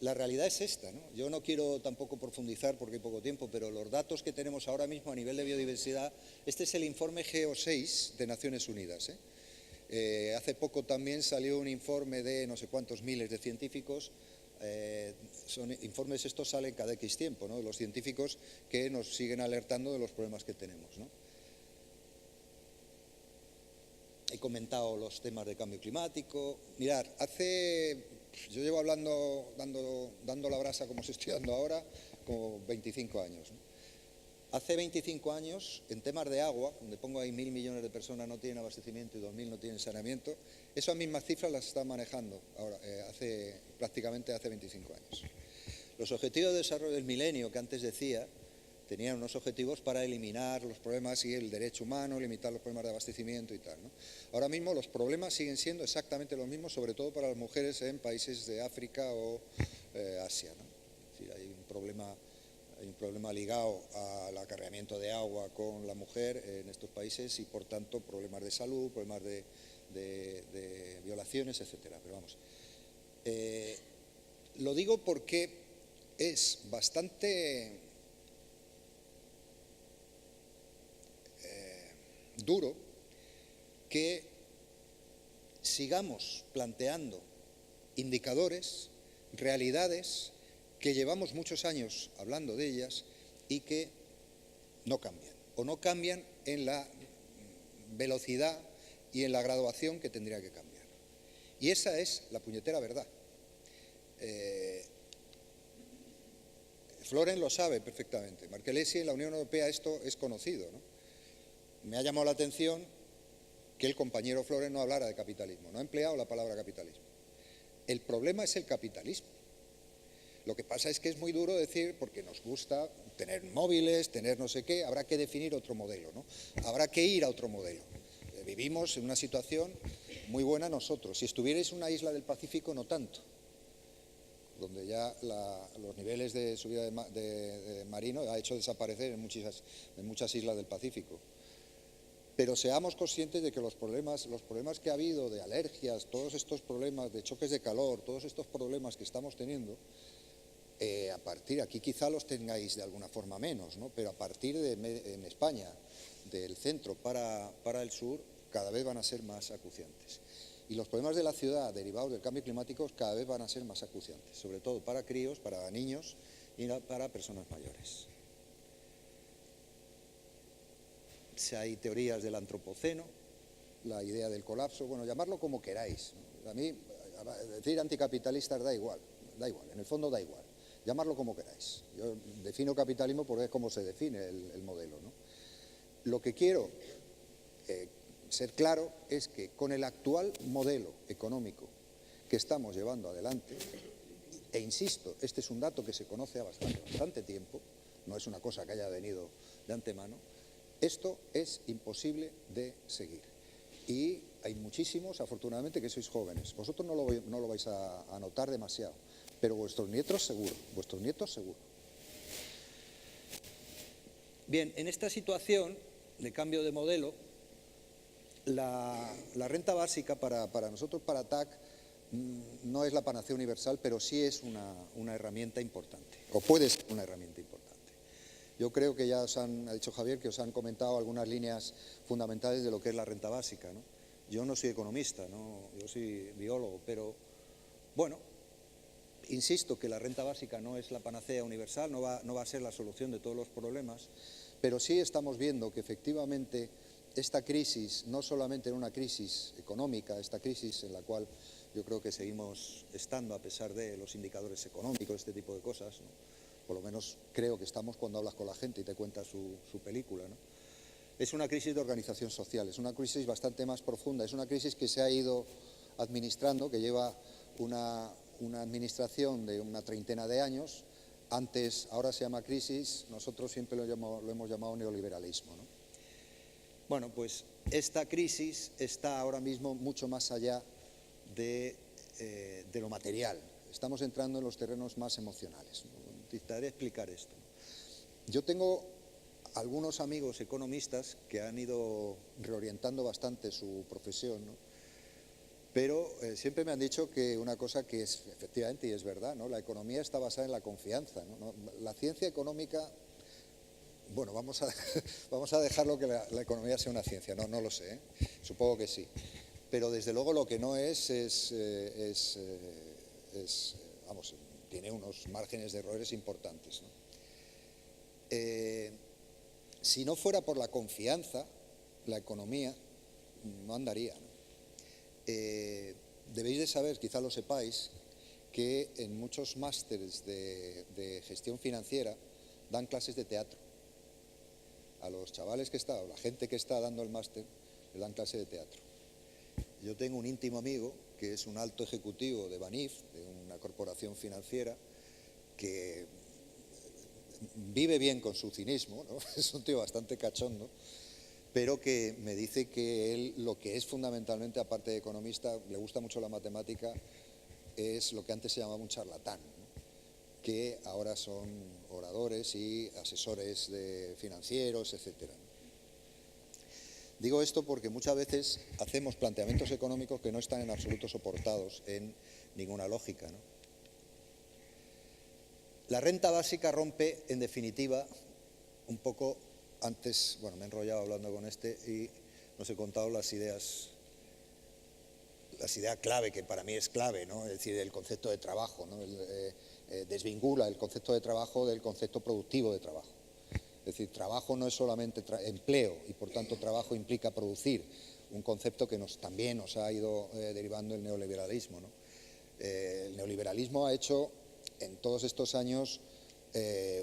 La realidad es esta, ¿no? Yo no quiero tampoco profundizar porque hay poco tiempo, pero los datos que tenemos ahora mismo a nivel de biodiversidad, este es el informe GEO6 de Naciones Unidas, hace poco también salió un informe de no sé cuántos miles de científicos. Son informes, estos salen cada X tiempo, ¿no? De los científicos que nos siguen alertando de los problemas que tenemos, ¿no? He comentado los temas de cambio climático. Mirad, yo llevo hablando, dando la brasa como se estoy dando ahora, como 25 años, ¿no? Hace 25 años, en temas de agua, donde pongo ahí 1.000 millones de personas no tienen abastecimiento y 2.000 no tienen saneamiento, esas mismas cifras las están manejando ahora, prácticamente hace 25 años. Los Objetivos de Desarrollo del Milenio, que antes decía, tenían unos objetivos para eliminar los problemas y el derecho humano, limitar los problemas de abastecimiento y tal, ¿no? Ahora mismo los problemas siguen siendo exactamente los mismos, sobre todo para las mujeres en países de África o Asia, ¿no? Es decir, hay un problema ligado al acarreamiento de agua con la mujer en estos países y, por tanto, problemas de salud, problemas de violaciones, etcétera. Pero vamos, lo digo porque es bastante duro que sigamos planteando indicadores, realidades que llevamos muchos años hablando de ellas y que no cambian, o no cambian en la velocidad y en la graduación que tendría que cambiar. Y esa es la puñetera verdad. Floren lo sabe perfectamente. Markelesi, en la Unión Europea esto es conocido, ¿no? Me ha llamado la atención que el compañero Floren no hablara de capitalismo, no ha empleado la palabra capitalismo. El problema es el capitalismo. Lo que pasa es que es muy duro decir, porque nos gusta tener móviles, tener no sé qué, habrá que definir otro modelo, ¿no? Habrá que ir a otro modelo. Vivimos en una situación muy buena nosotros. Si estuvierais en una isla del Pacífico, no tanto, donde ya los niveles de subida de marino ha hecho desaparecer en muchas islas del Pacífico. Pero seamos conscientes de que los problemas que ha habido de alergias, todos estos problemas de choques de calor, todos estos problemas que estamos teniendo, a partir, aquí quizá los tengáis de alguna forma menos, ¿no? Pero a partir en España, del centro para el sur, cada vez van a ser más acuciantes. Y los problemas de la ciudad derivados del cambio climático cada vez van a ser más acuciantes, sobre todo para críos, para niños y para personas mayores. Si hay teorías del antropoceno, la idea del colapso, bueno, llamarlo como queráis. A mí, decir anticapitalistas da igual, en el fondo da igual. Llamarlo como queráis. Yo defino capitalismo porque es como se define el modelo, ¿no? Lo que quiero ser claro es que con el actual modelo económico que estamos llevando adelante, e insisto, este es un dato que se conoce hace bastante tiempo, no es una cosa que haya venido de antemano, esto es imposible de seguir. Y hay muchísimos, afortunadamente, que sois jóvenes. Vosotros no lo vais a notar demasiado, pero vuestros nietos seguro, vuestros nietos seguro. Bien, en esta situación de cambio de modelo, la renta básica para nosotros, para TAC, no es la panacea universal, pero sí es una herramienta importante, o puede ser una herramienta importante. Yo creo que ya ha dicho Javier, que os han comentado algunas líneas fundamentales de lo que es la renta básica, ¿no? Yo no soy economista, ¿no? Yo soy biólogo, pero bueno, insisto que la renta básica no es la panacea universal, no va a ser la solución de todos los problemas, pero sí estamos viendo que efectivamente esta crisis, no solamente en una crisis económica, esta crisis en la cual yo creo que seguimos estando a pesar de los indicadores económicos, este tipo de cosas, ¿no? Por lo menos creo que estamos cuando hablas con la gente y te cuenta su película, ¿no? Es una crisis de organización social, es una crisis bastante más profunda, es una crisis que se ha ido administrando, que lleva una administración de una treintena de años. Ahora se llama crisis, nosotros siempre lo hemos llamado neoliberalismo, ¿no? Bueno, pues esta crisis está ahora mismo mucho más allá de lo material. Estamos entrando en los terrenos más emocionales, ¿no? Intentaré explicar esto. Yo tengo algunos amigos economistas que han ido reorientando bastante su profesión, ¿no? Pero siempre me han dicho que una cosa que es efectivamente y es verdad, ¿no? La economía está basada en la confianza, ¿no? La ciencia económica, bueno, vamos a dejarlo que la economía sea una ciencia, no lo sé, ¿eh? Supongo que sí. Pero desde luego lo que no vamos, tiene unos márgenes de errores importantes, ¿no? Si no fuera por la confianza, la economía no andaría, ¿no? Debéis de saber, quizá lo sepáis, que en muchos másteres de gestión financiera dan clases de teatro. A los chavales o la gente que está dando el máster, le dan clase de teatro. Yo tengo un íntimo amigo que es un alto ejecutivo de Banif, de una corporación financiera, que vive bien con su cinismo, ¿no? Es un tío bastante cachondo, pero que me dice que él lo que es fundamentalmente, aparte de economista, le gusta mucho la matemática, es lo que antes se llamaba un charlatán, ¿no? Que ahora son oradores y asesores financieros, etcétera. Digo esto porque muchas veces hacemos planteamientos económicos que no están en absoluto soportados en ninguna lógica, ¿no? La renta básica rompe, en definitiva, un poco antes, bueno, me he enrollado hablando con y nos he contado las ideas clave, que para mí es clave, ¿no? Es decir, el concepto de trabajo, ¿no? Desvincula el concepto de trabajo del concepto productivo de trabajo. Es decir, trabajo no es solamente empleo y por tanto trabajo implica producir, un concepto que también nos ha ido derivando el neoliberalismo, ¿no? El neoliberalismo ha hecho en todos estos años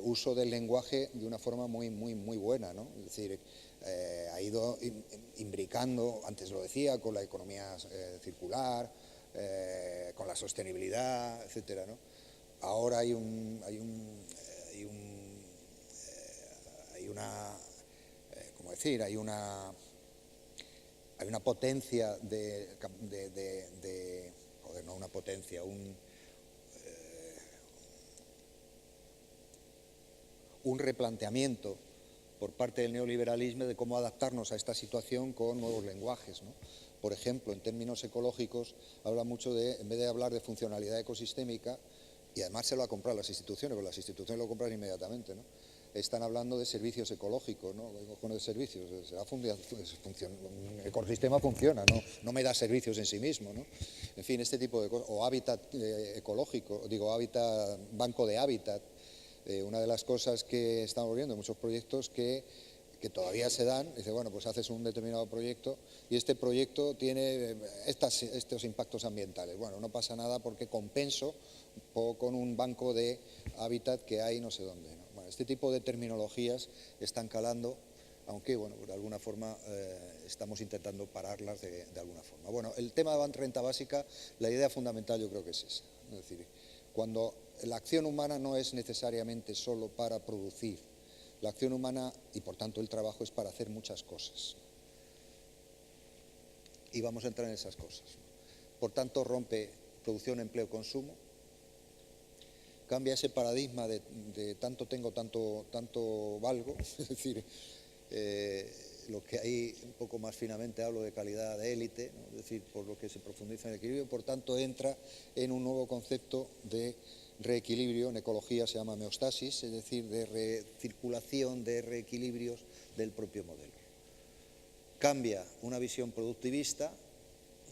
uso del lenguaje de una forma muy buena, ¿no? Es decir, ha ido imbricando, antes lo decía, con la economía circular, con la sostenibilidad, etcétera, ¿no? Ahora hay una potencia no una potencia, un replanteamiento por parte del neoliberalismo de cómo adaptarnos a esta situación con nuevos lenguajes, ¿no? Por ejemplo, en términos ecológicos, habla mucho en vez de hablar de funcionalidad ecosistémica, y además se lo ha comprado las instituciones, porque las instituciones lo compran inmediatamente, ¿no? Están hablando de servicios ecológicos, ¿no? ¿Qué cojones de servicios? Un ecosistema funciona, no me da servicios en sí mismo, ¿no? En fin, este tipo de cosas. O hábitat ecológico, banco de hábitat. Una de las cosas que estamos viendo en muchos proyectos que todavía se dan, dice, bueno, pues haces un determinado proyecto y este proyecto tiene estos impactos ambientales. Bueno, no pasa nada porque compenso con un banco de hábitat que hay no sé dónde, ¿no? Bueno, este tipo de terminologías están calando, aunque, bueno, de alguna forma estamos intentando pararlas de alguna forma. Bueno, el tema de renta básica, la idea fundamental yo creo que es esa. Es decir, cuando la acción humana no es necesariamente solo para producir, la acción humana y por tanto el trabajo es para hacer muchas cosas. y vamos a entrar en esas cosas. Por tanto, rompe producción, empleo, consumo, cambia ese paradigma de tanto tengo, tanto valgo, es decir, lo que ahí un poco más finamente hablo de calidad de élite, ¿no? Es decir, por lo que se profundiza en el equilibrio, por tanto entra en un nuevo concepto de reequilibrio, en ecología se llama homeostasis, es decir, de recirculación, de reequilibrios del propio modelo. Cambia una visión productivista,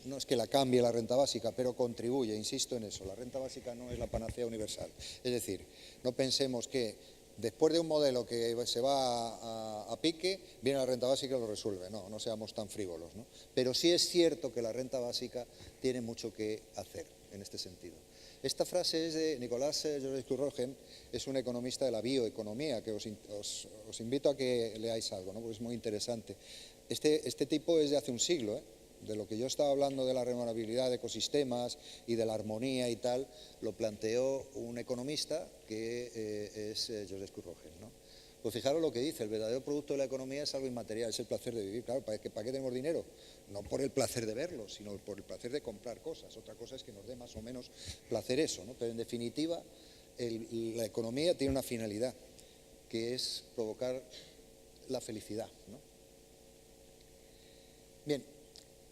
no es que la cambie la renta básica, pero contribuye, insisto en eso, la renta básica no es la panacea universal. Es decir, no pensemos que después de un modelo que se va a pique, viene la renta básica y lo resuelve. No, no seamos tan frívolos, ¿no? Pero sí es cierto que la renta básica tiene mucho que hacer en este sentido. Esta frase es de Nicolás Joseph-Courrogen, es un economista de la bioeconomía, que os invito a que leáis algo, ¿no? Porque es muy interesante. Este tipo es de hace un siglo, ¿eh? De lo que yo estaba hablando de la regenerabilidad de ecosistemas y de la armonía y tal, lo planteó un economista que es Joseph Courrogen, ¿no? Pues fijaros lo que dice, el verdadero producto de la economía es algo inmaterial, es el placer de vivir. Claro, ¿para qué tenemos dinero? No por el placer de verlo, sino por el placer de comprar cosas. Otra cosa es que nos dé más o menos placer eso, ¿no? Pero en definitiva, la economía tiene una finalidad, que es provocar la felicidad, ¿no? Bien,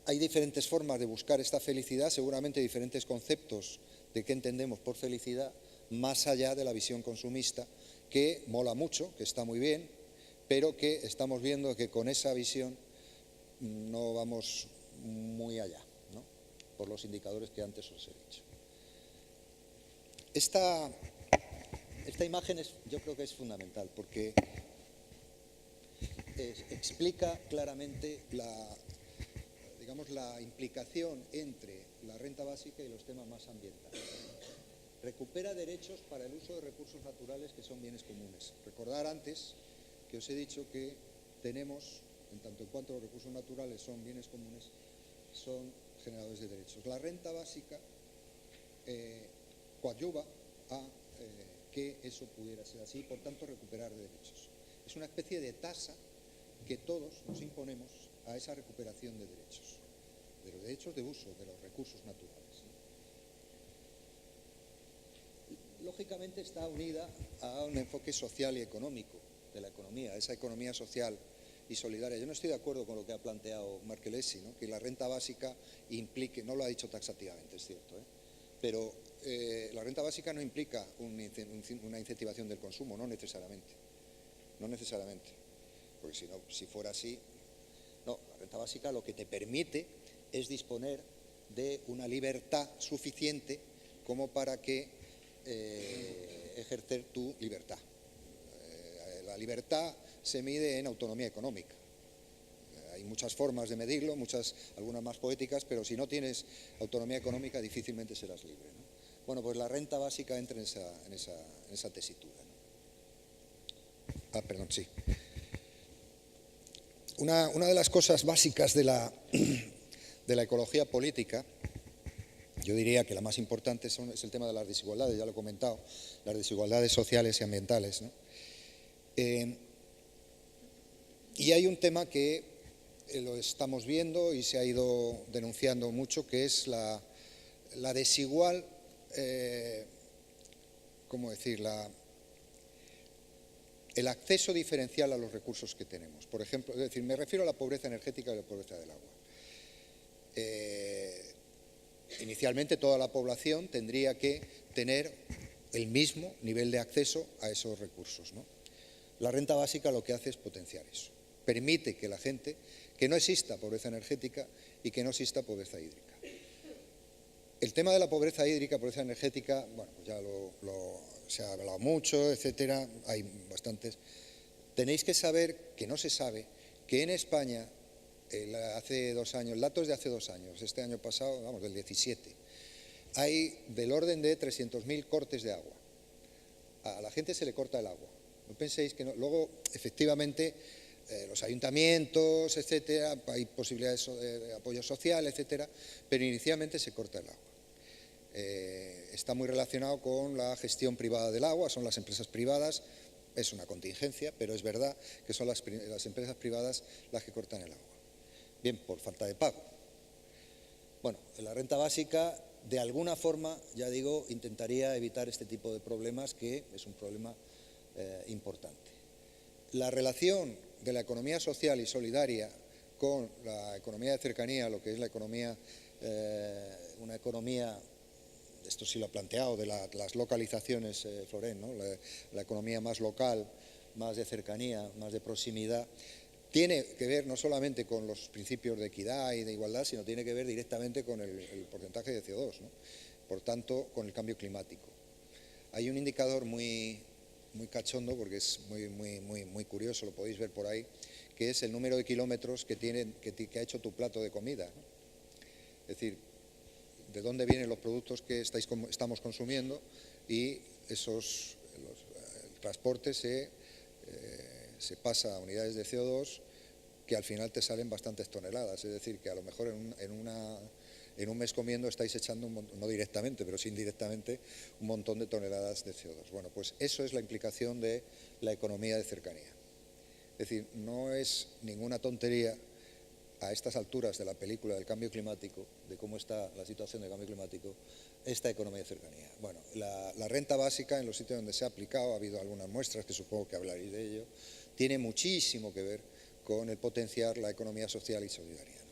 hay diferentes formas de buscar esta felicidad, seguramente diferentes conceptos de qué entendemos por felicidad, más allá de la visión consumista, que mola mucho, que está muy bien, pero que estamos viendo que con esa visión no vamos muy allá, ¿no? Por los indicadores que antes os he dicho. Esta imagen yo creo que es fundamental porque explica claramente la implicación entre la renta básica y los temas más ambientales. Recupera derechos para el uso de recursos naturales que son bienes comunes. Recordar antes que os he dicho que tenemos, en tanto en cuanto los recursos naturales son bienes comunes, son generadores de derechos. La renta básica coadyuva a que eso pudiera ser así, por tanto recuperar derechos. Es una especie de tasa que todos nos imponemos a esa recuperación de los derechos de uso de los recursos naturales. Lógicamente está unida a un enfoque social y económico de la economía, esa economía social y solidaria. Yo no estoy de acuerdo con lo que ha planteado Marchelesi, ¿no? Que la renta básica implique, no lo ha dicho taxativamente, es cierto, pero la renta básica no implica una incentivación del consumo, no necesariamente, porque si fuera así, no, la renta básica lo que te permite es disponer de una libertad suficiente como para que ejercer tu libertad. La libertad se mide en autonomía económica. Hay muchas formas de medirlo, algunas más poéticas, pero si no tienes autonomía económica difícilmente serás libre, ¿no? Bueno, pues la renta básica entra en esa tesitura, ¿no? Perdón, sí. Una de las cosas básicas de la ecología política, yo diría que la más importante es el tema de las desigualdades, ya lo he comentado, las desigualdades sociales y ambientales, ¿no? Y hay un tema que lo estamos viendo y se ha ido denunciando mucho, que es la desigual, ¿cómo decir?, el acceso diferencial a los recursos que tenemos. Por ejemplo, es decir, me refiero a la pobreza energética y la pobreza del agua. Inicialmente toda la población tendría que tener el mismo nivel de acceso a esos recursos, ¿no? La renta básica lo que hace es potenciar eso. Permite que la gente, que no exista pobreza energética y que no exista pobreza hídrica. El tema de la pobreza hídrica, pobreza energética, bueno, pues ya se ha hablado mucho, etcétera, hay bastantes. Tenéis que saber, que no se sabe, que en España, hace 2 años, datos de hace 2 años, este año pasado, vamos, del 17, hay del orden de 300.000 cortes de agua. A la gente se le corta el agua. No penséis que no. Luego, efectivamente, los ayuntamientos, etcétera, hay posibilidades de apoyo social, etcétera, pero inicialmente se corta el agua. Está muy relacionado con la gestión privada del agua, son las empresas privadas, es una contingencia, pero es verdad que son las empresas privadas las que cortan el agua. Bien, por falta de pago. Bueno, la renta básica, de alguna forma, ya digo, intentaría evitar este tipo de problemas, que es un problema importante. La relación de la economía social y solidaria con la economía de cercanía, lo que es la economía, una economía, esto sí lo ha planteado, de las localizaciones, Florent, ¿no? La economía más local, más de cercanía, más de proximidad, tiene que ver no solamente con los principios de equidad y de igualdad, sino tiene que ver directamente con el porcentaje de CO2, ¿no? Por tanto, con el cambio climático. Hay un indicador muy cachondo, porque es muy curioso, lo podéis ver por ahí, que es el número de kilómetros que ha hecho tu plato de comida, ¿no? Es decir, de dónde vienen los productos que estamos consumiendo, y el transporte se pasa a unidades de CO2 que al final te salen bastantes toneladas. Es decir, que a lo mejor en un mes comiendo estáis echando, no directamente, pero sí indirectamente, un montón de toneladas de CO2. Bueno, pues eso es la implicación de la economía de cercanía. Es decir, no es ninguna tontería a estas alturas de la película del cambio climático, de cómo está la situación del cambio climático, esta economía de cercanía. Bueno, la renta básica, en los sitios donde se ha aplicado, ha habido algunas muestras, que supongo que hablaréis de ello, tiene muchísimo que ver con el potenciar la economía social y solidaria, ¿no?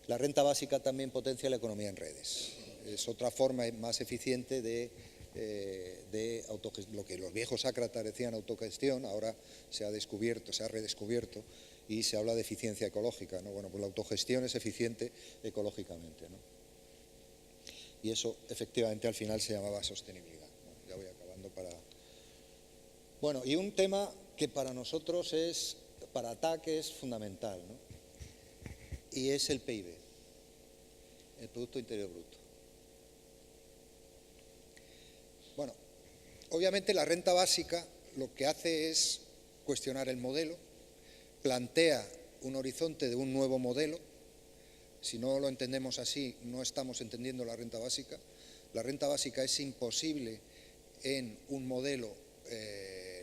La renta básica también potencia la economía en redes. Es otra forma más eficiente de lo que los viejos Sácratas decían autogestión, ahora se ha redescubierto, y se habla de eficiencia ecológica, ¿no? Bueno, pues la autogestión es eficiente ecológicamente, ¿no? Y eso efectivamente al final se llamaba sostenibilidad, ¿no? Ya voy acabando Bueno, y un tema que para nosotros para ATAC es fundamental, ¿no? Y es el PIB, el Producto Interior Bruto. Bueno, obviamente la renta básica lo que hace es cuestionar el modelo, plantea un horizonte de un nuevo modelo. Si no lo entendemos así, no estamos entendiendo la renta básica. La renta básica es imposible en un modelo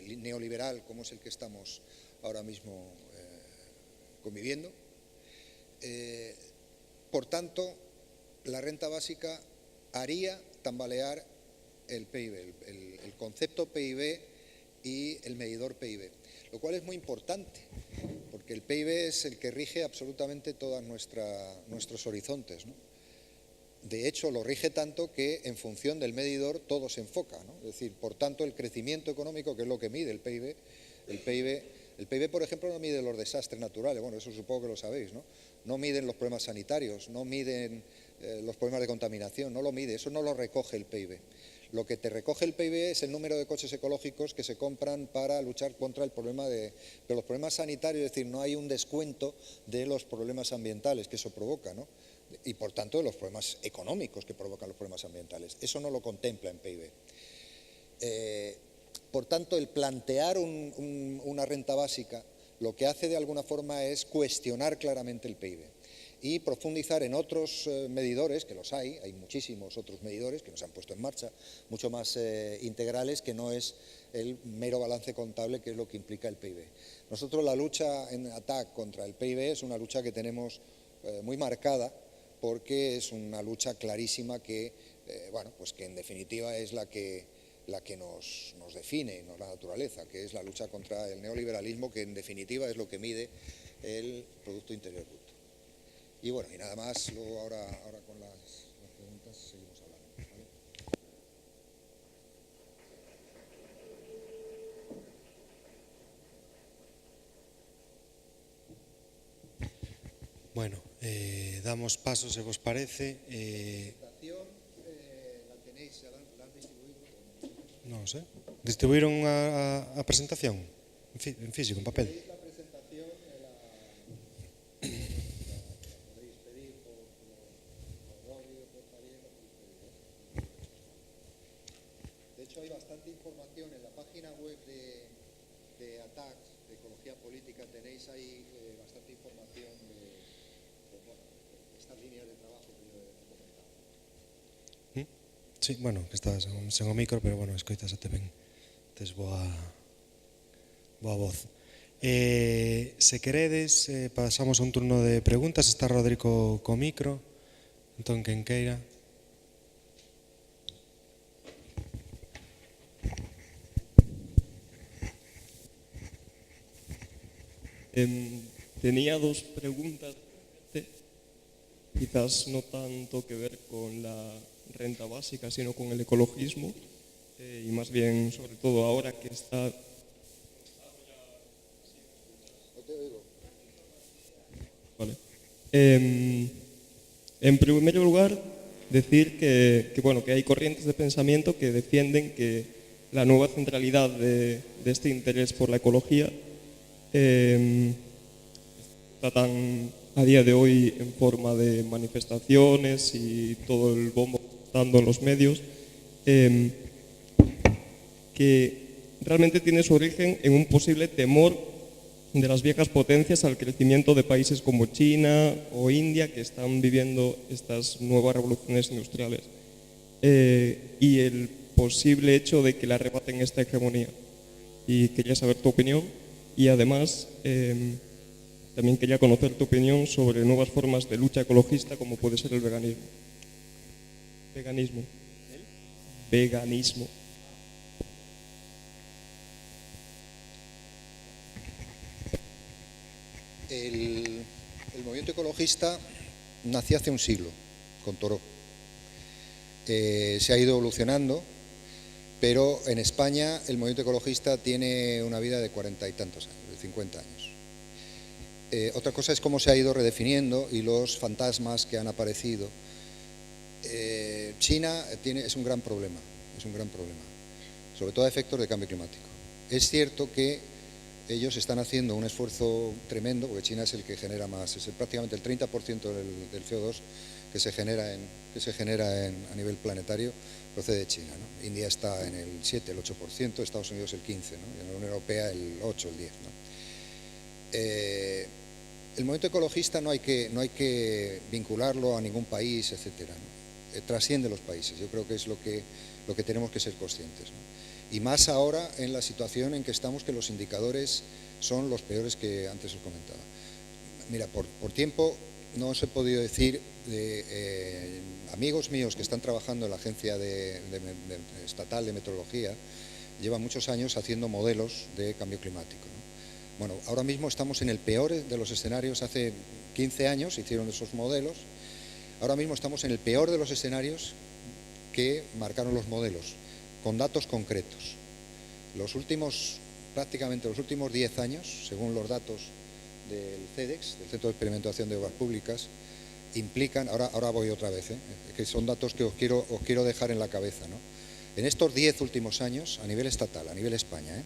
neoliberal como es el que estamos ahora mismo conviviendo. Por tanto, la renta básica haría tambalear el PIB, el concepto PIB y el medidor PIB, lo cual es muy importante, porque el PIB es el que rige absolutamente todos nuestros horizontes, ¿no? De hecho, lo rige tanto que en función del medidor todo se enfoca, ¿no? Es decir, por tanto, el crecimiento económico, que es lo que mide el PIB, por ejemplo, no mide los desastres naturales, bueno, eso supongo que lo sabéis, ¿no? No miden los problemas sanitarios, no miden los problemas de contaminación, no lo mide, eso no lo recoge el PIB. Lo que te recoge el PIB es el número de coches ecológicos que se compran para luchar contra el problema de los problemas sanitarios, es decir, no hay un descuento de los problemas ambientales que eso provoca, ¿no? Y por tanto de los problemas económicos que provocan los problemas ambientales. Eso no lo contempla en PIB. Por tanto, el plantear una renta básica lo que hace de alguna forma es cuestionar claramente el PIB y profundizar en otros medidores, que los hay muchísimos otros medidores que no se han puesto en marcha, mucho más integrales, que no es el mero balance contable, que es lo que implica el PIB. Nosotros la lucha en ATAC contra el PIB es una lucha que tenemos muy marcada, porque es una lucha clarísima que, bueno, pues que en definitiva es la que nos define, no la naturaleza, que es la lucha contra el neoliberalismo, que en definitiva es lo que mide el Producto Interior Bruto. Y bueno, y nada más, luego ahora con las preguntas seguimos hablando, ¿vale? Bueno, damos paso, se vos parece. La tenéis, la han distribuido. Non sei. Distribuíron a presentación en físico, en papel. La presentación la podéis pedir por audio, por taller. De hecho, hay bastante información en la página web de ATAC, de Ecología Política. Tenéis ahí bastante información de estas líneas de trabajo que yo he comentado. Sí, bueno, que estás sen o micro, pero bueno, escoitas até ben. Tes boa voz. Se queredes, pasamos a un turno de preguntas. Está Rodrigo co micro. Entón, quen queira. Tenía dos preguntas, quizás no tanto que ver con la renta básica, sino con el ecologismo, y más bien, sobre todo ahora que está... Vale. En primer lugar, decir bueno, que hay corrientes de pensamiento que defienden que la nueva centralidad de este interés por la ecología está tan a día de hoy en forma de manifestaciones y todo el bombo dando en los medios, que realmente tiene su origen en un posible temor de las viejas potencias al crecimiento de países como China o India, que están viviendo estas nuevas revoluciones industriales, y el posible hecho de que le arrebaten esta hegemonía. Y quería saber tu opinión, y además también quería conocer tu opinión sobre nuevas formas de lucha ecologista como puede ser el veganismo. Veganismo. El movimiento ecologista nació hace un siglo, con Thoreau. Se ha ido evolucionando, pero en España el movimiento ecologista tiene una vida de 40 y tantos años, de 50 años. Otra cosa es cómo se ha ido redefiniendo y los fantasmas que han aparecido. China es un gran problema, sobre todo a efectos de cambio climático. Es cierto que ellos están haciendo un esfuerzo tremendo, porque China es el que genera más, es prácticamente el 30% del CO2 que se genera a nivel planetario procede de China, ¿no? India está en el 7, el 8%, Estados Unidos el 15%, ¿no? Y en la Unión Europea el 8, el 10%, ¿no? El movimiento ecologista no hay que vincularlo a ningún país, etcétera, ¿no? Trasciende los países, yo creo que es lo que tenemos que ser conscientes, ¿no? Y más ahora en la situación en que estamos, que los indicadores son los peores que antes os comentaba. Mira, por tiempo no os he podido decir de amigos míos que están trabajando en la Agencia Estatal de Meteorología, llevan muchos años haciendo modelos de cambio climático, ¿no? Bueno, ahora mismo estamos en el peor de los escenarios. Hace 15 años hicieron esos modelos, ahora mismo estamos en el peor de los escenarios que marcaron los modelos, con datos concretos. Prácticamente los últimos 10 años, según los datos del CEDEX, del Centro de Experimentación de Obras Públicas, implican, ahora voy otra vez, que son datos que os quiero dejar en la cabeza, ¿no? En estos 10 últimos años, a nivel estatal, a nivel España,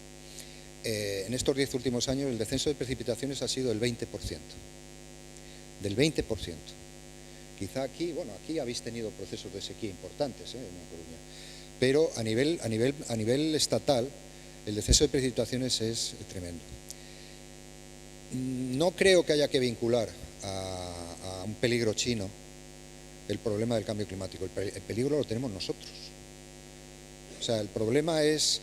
en estos 10 últimos años el descenso de precipitaciones ha sido del 20%. Del 20%. Quizá aquí habéis tenido procesos de sequía importantes, en La Coruña. Pero a nivel estatal el descenso de precipitaciones es tremendo. No creo que haya que vincular a un peligro chino el problema del cambio climático. El peligro lo tenemos nosotros. O sea, el problema es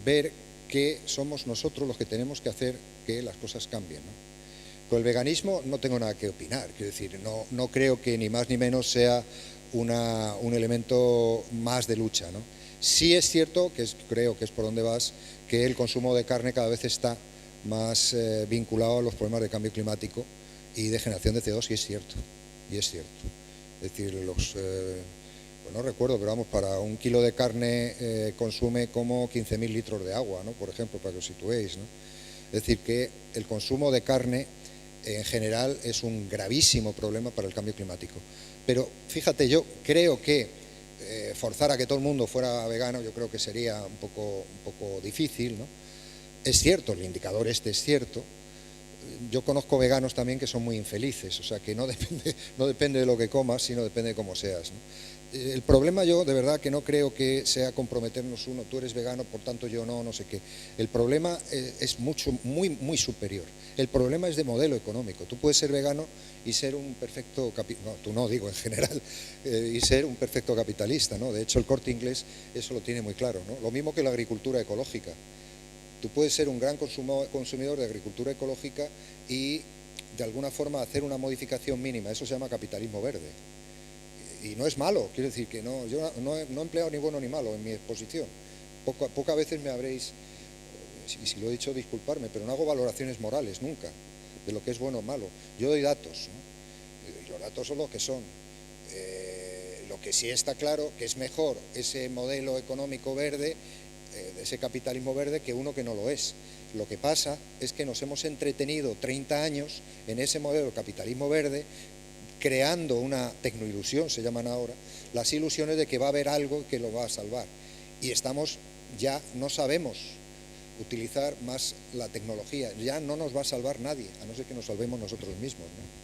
ver que somos nosotros los que tenemos que hacer que las cosas cambien, ¿no? Con el veganismo no tengo nada que opinar, quiero decir, no creo que ni más ni menos sea un elemento más de lucha, ¿no? Sí es cierto, creo que es por donde vas, que el consumo de carne cada vez está más vinculado a los problemas de cambio climático y de generación de CO2, y es cierto. Es decir, no recuerdo, pero vamos, para un kilo de carne consume como 15.000 litros de agua, ¿no? Por ejemplo, para que os situéis, ¿no? Es decir, que el consumo de carne en general es un gravísimo problema para el cambio climático. Pero fíjate, yo creo que forzar a que todo el mundo fuera vegano, yo creo que sería un poco difícil, ¿no? Es cierto, el indicador es cierto. Yo conozco veganos también que son muy infelices, o sea que no depende de lo que comas, sino depende de cómo seas, ¿no? El problema, yo de verdad que no creo que sea comprometernos uno, tú eres vegano, por tanto yo no sé qué. El problema es muy superior. El problema es de modelo económico. Tú puedes ser vegano y ser un perfecto, tú no, digo en general, y ser un perfecto capitalista, ¿no? De hecho, el Corte Inglés eso lo tiene muy claro, ¿no? Lo mismo que la agricultura ecológica. Tú puedes ser un gran consumidor de agricultura ecológica y de alguna forma hacer una modificación mínima. Eso se llama capitalismo verde. y no es malo, quiero decir que no, yo no he empleado ni bueno ni malo en mi exposición. Pocas veces me habréis, y si lo he dicho, disculparme, pero no hago valoraciones morales nunca de lo que es bueno o malo. Yo doy datos, ¿no? Y los datos son los que son. Lo que sí está claro que es mejor ese modelo económico verde, ese capitalismo verde, que uno que no lo es. Lo que pasa es que nos hemos entretenido 30 años en ese modelo de capitalismo verde, creando una tecnoilusión, se llaman ahora, las ilusiones de que va a haber algo que lo va a salvar. Y ya no sabemos utilizar más la tecnología, ya no nos va a salvar nadie, a no ser que nos salvemos nosotros mismos, ¿no?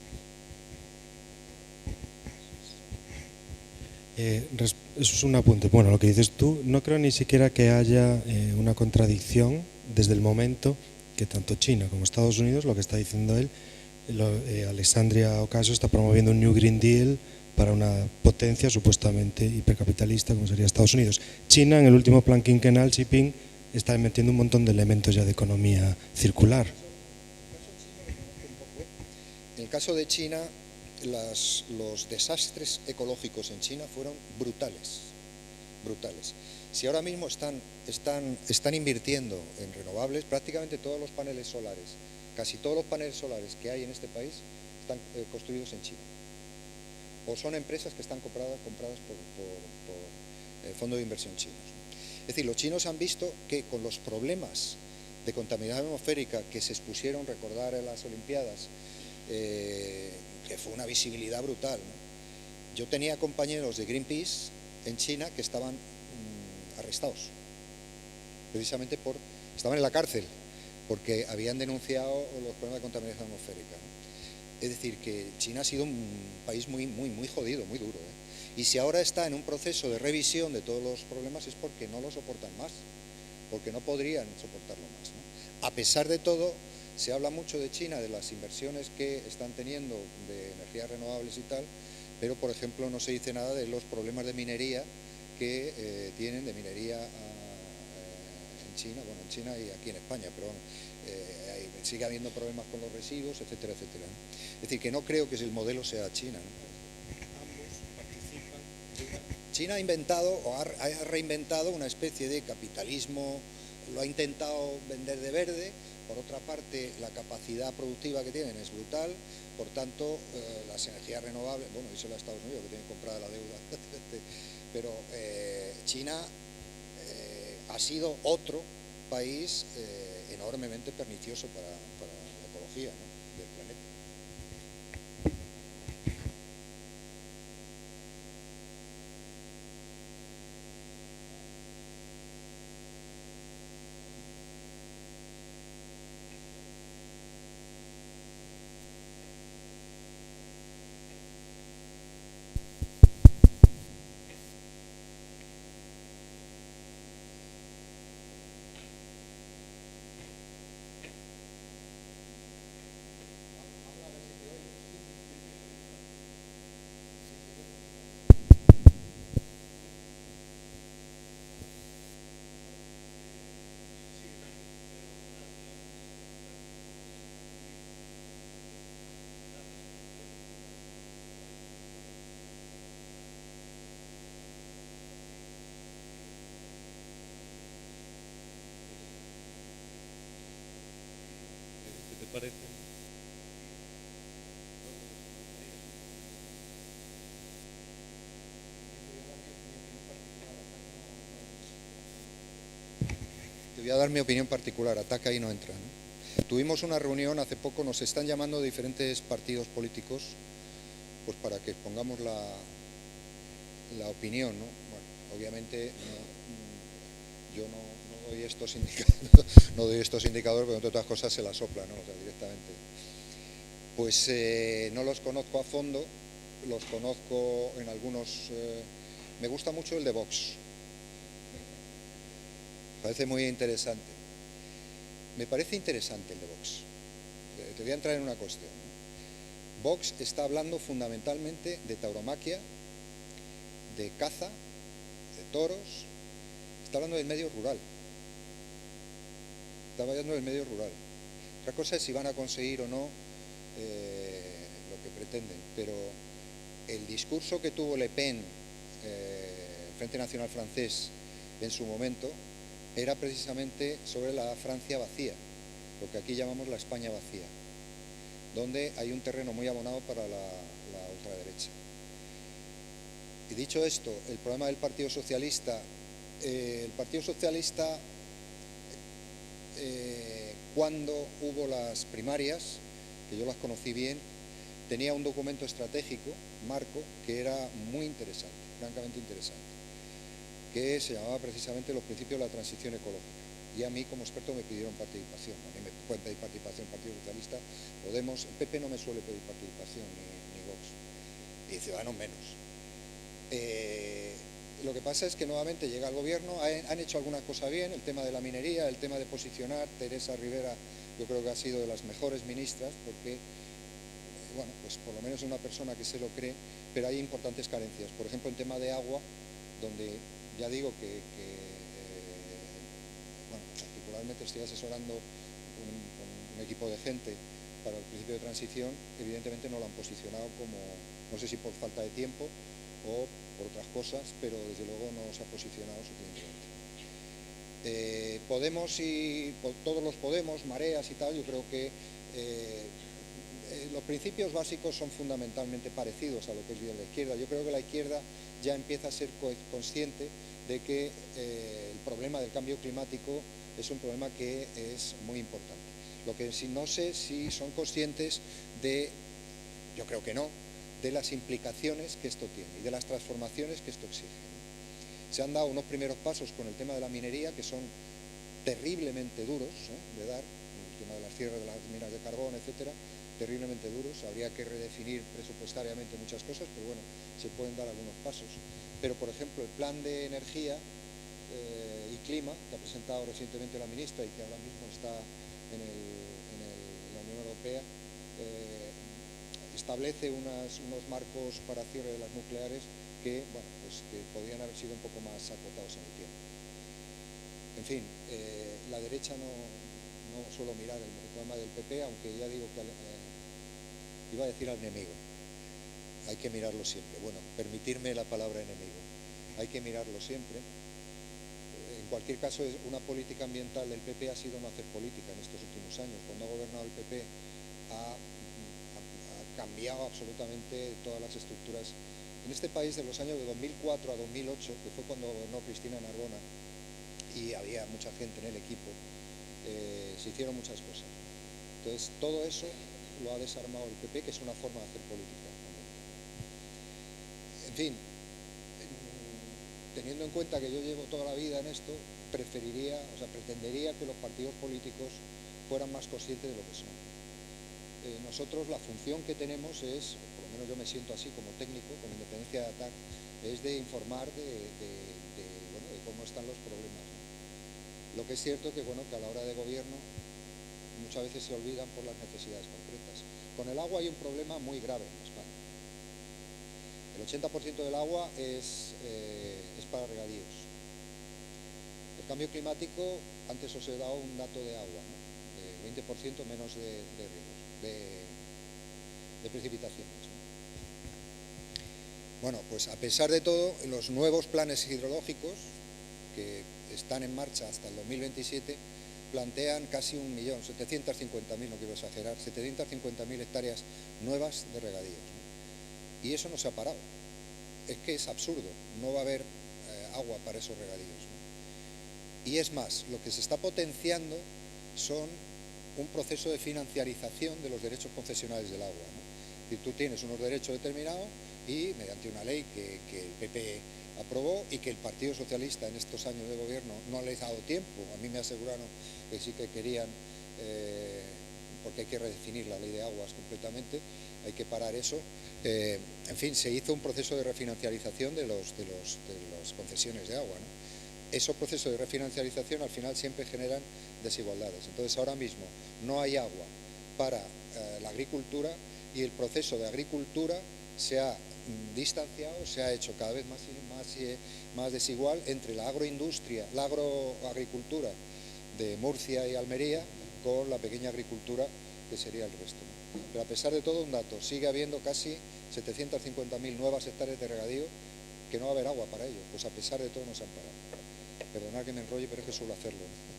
Eso es un apunte. Bueno, lo que dices tú, no creo ni siquiera que haya una contradicción desde el momento que tanto China como Estados Unidos, lo que está diciendo él, Alexandria Ocasio está promoviendo un New Green Deal para una potencia supuestamente hipercapitalista como sería Estados Unidos. China, en el último plan quinquenal, Xi Jinping está metiendo un montón de elementos ya de economía circular. En el caso de China, los desastres ecológicos en China fueron brutales. Si ahora mismo están invirtiendo en renovables, prácticamente todos los paneles solares, casi todos los paneles solares que hay en este país están construidos en China. O son empresas que están compradas por el fondo de inversión chinos. Es decir, los chinos han visto que con los problemas de contaminación atmosférica que se expusieron, recordar en las Olimpiadas, que fue una visibilidad brutal, ¿no? Yo tenía compañeros de Greenpeace en China que estaban arrestados, precisamente estaban en la cárcel, porque habían denunciado los problemas de contaminación atmosférica, ¿no? Es decir, que China ha sido un país muy jodido, muy duro, ¿eh? Y si ahora está en un proceso de revisión de todos los problemas es porque no lo soportan más, porque no podrían soportarlo más, ¿no? A pesar de todo, se habla mucho de China, de las inversiones que están teniendo de energías renovables y tal, pero por ejemplo no se dice nada de los problemas de minería que tienen, de minería en China, bueno, en China y aquí en España, pero bueno, sigue habiendo problemas con los residuos, etcétera, etcétera, ¿no? Es decir, que no creo que el modelo sea China, ¿no? China ha inventado o ha reinventado una especie de capitalismo, lo ha intentado vender de verde. Por otra parte, la capacidad productiva que tienen es brutal, por tanto, las energías renovables, bueno, díselo a Estados Unidos, que tienen comprada la deuda, pero China ha sido otro país enormemente pernicioso para la ecología, ¿no?, del planeta. ¿Te parece? Te voy a dar mi opinión particular, Ataca ahí no entra, ¿no? Tuvimos una reunión hace poco, nos están llamando de diferentes partidos políticos, pues para que pongamos la opinión, ¿no? Bueno, obviamente yo no doy estos indicadores, no doy estos indicadores, pero entre otras cosas se la sopla, ¿no? O sea, directamente. Pues no los conozco a fondo, los conozco en algunos. Me gusta mucho el de Vox. Parece muy interesante. Me parece interesante el de Vox. Te voy a entrar en una cuestión. Vox está hablando fundamentalmente de tauromaquia, de caza, de toros. Está hablando del medio rural. Está hablando del medio rural. Otra cosa es si van a conseguir o no lo que pretenden, pero el discurso que tuvo Le Pen, el Frente Nacional francés, en su momento, era precisamente sobre la Francia vacía, lo que aquí llamamos la España vacía, donde hay un terreno muy abonado para la ultraderecha. Y dicho esto, el problema del Partido Socialista, cuando hubo las primarias, que yo las conocí bien, tenía un documento estratégico, marco, que era muy interesante, francamente interesante, que se llamaba precisamente los principios de la transición ecológica. Y a mí, como experto, me pidieron participación. A mí me pueden pedir participación el Partido Socialista, Podemos, el PP no me suele pedir participación, ni Vox, y Ciudadanos menos. Lo que pasa es que nuevamente llega el gobierno, han hecho alguna cosa bien, el tema de la minería, el tema de posicionar. Teresa Rivera yo creo que ha sido de las mejores ministras, porque, bueno, pues por lo menos es una persona que se lo cree, pero hay importantes carencias. Por ejemplo, en tema de agua, donde ya digo que bueno, particularmente estoy asesorando con un equipo de gente para el principio de transición. Evidentemente no lo han posicionado como, no sé si por falta de tiempo o por otras cosas, pero desde luego no se ha posicionado suficientemente. Podemos y todos los Podemos, mareas y tal, yo creo que los principios básicos son fundamentalmente parecidos a lo que es bien la izquierda. Yo creo que la izquierda ya empieza a ser consciente de que el problema del cambio climático es un problema que es muy importante. Lo que no sé si son conscientes de, yo creo que no, de las implicaciones que esto tiene y de las transformaciones que esto exige. Se han dado unos primeros pasos con el tema de la minería que son terriblemente duros de dar, el tema de las tierras, de las minas de carbón, etcétera, terriblemente duros. Habría que redefinir presupuestariamente muchas cosas, pero bueno, se pueden dar algunos pasos. Pero, por ejemplo, el plan de energía y clima que ha presentado recientemente la ministra y que ahora mismo está en la Unión Europea, establece unos marcos para cierre de las nucleares que, bueno, pues que podrían haber sido un poco más acotados en el tiempo. En fin, la derecha no suelo mirar el programa del PP, aunque ya digo que iba a decir al enemigo. Hay que mirarlo siempre. Bueno, permitirme la palabra enemigo. Hay que mirarlo siempre. En cualquier caso, una política ambiental del PP ha sido no hacer política en estos últimos años. Cuando ha gobernado el PP ha cambiado absolutamente todas las estructuras. En este país, de los años de 2004 a 2008, que fue cuando gobernó Cristina Narbona, y había mucha gente en el equipo, se hicieron muchas cosas. Entonces, todo eso lo ha desarmado el PP, que es una forma de hacer política. En fin, teniendo en cuenta que yo llevo toda la vida en esto, pretendería que los partidos políticos fueran más conscientes de lo que son. Nosotros la función que tenemos es, por lo menos yo me siento así como técnico, con independencia de ATAC, es de informar de cómo están los problemas, ¿no? Lo que es cierto que, bueno, que a la hora de gobierno muchas veces se olvidan por las necesidades concretas. Con el agua hay un problema muy grave en España. El 80% del agua es para regadíos. El cambio climático, antes os he dado un dato de agua, ¿no? De 20% menos de riegos, de precipitaciones, ¿no? Bueno, pues a pesar de todo, los nuevos planes hidrológicos que están en marcha hasta el 2027 plantean casi 1.750.000, no quiero exagerar, 750.000 hectáreas nuevas de regadíos, ¿no? Y eso no se ha parado. Es que es absurdo, no va a haber agua para esos regadíos, ¿no? Y es más, lo que se está potenciando son un proceso de financiarización de los derechos concesionales del agua, ¿no? Es decir, tú tienes unos derechos determinados y mediante una ley que el PP aprobó y que el Partido Socialista en estos años de gobierno no les ha dado tiempo. A mí me aseguraron que sí que querían, porque hay que redefinir la ley de aguas completamente, hay que parar eso. En fin, se hizo un proceso de refinanciarización de las concesiones de agua, ¿no? Esos procesos de refinanciarización al final siempre generan desigualdades. Entonces ahora mismo no hay agua para la agricultura y el proceso de agricultura se ha distanciado, se ha hecho cada vez más desigual entre la agroindustria, la agroagricultura de Murcia y Almería con la pequeña agricultura que sería el resto, ¿no? Pero a pesar de todo, un dato, sigue habiendo casi 750.000 nuevas hectáreas de regadío que no va a haber agua para ello, pues a pesar de todo no se han parado. Perdonad que me enrolle, pero es que suelo hacerlo, ¿no?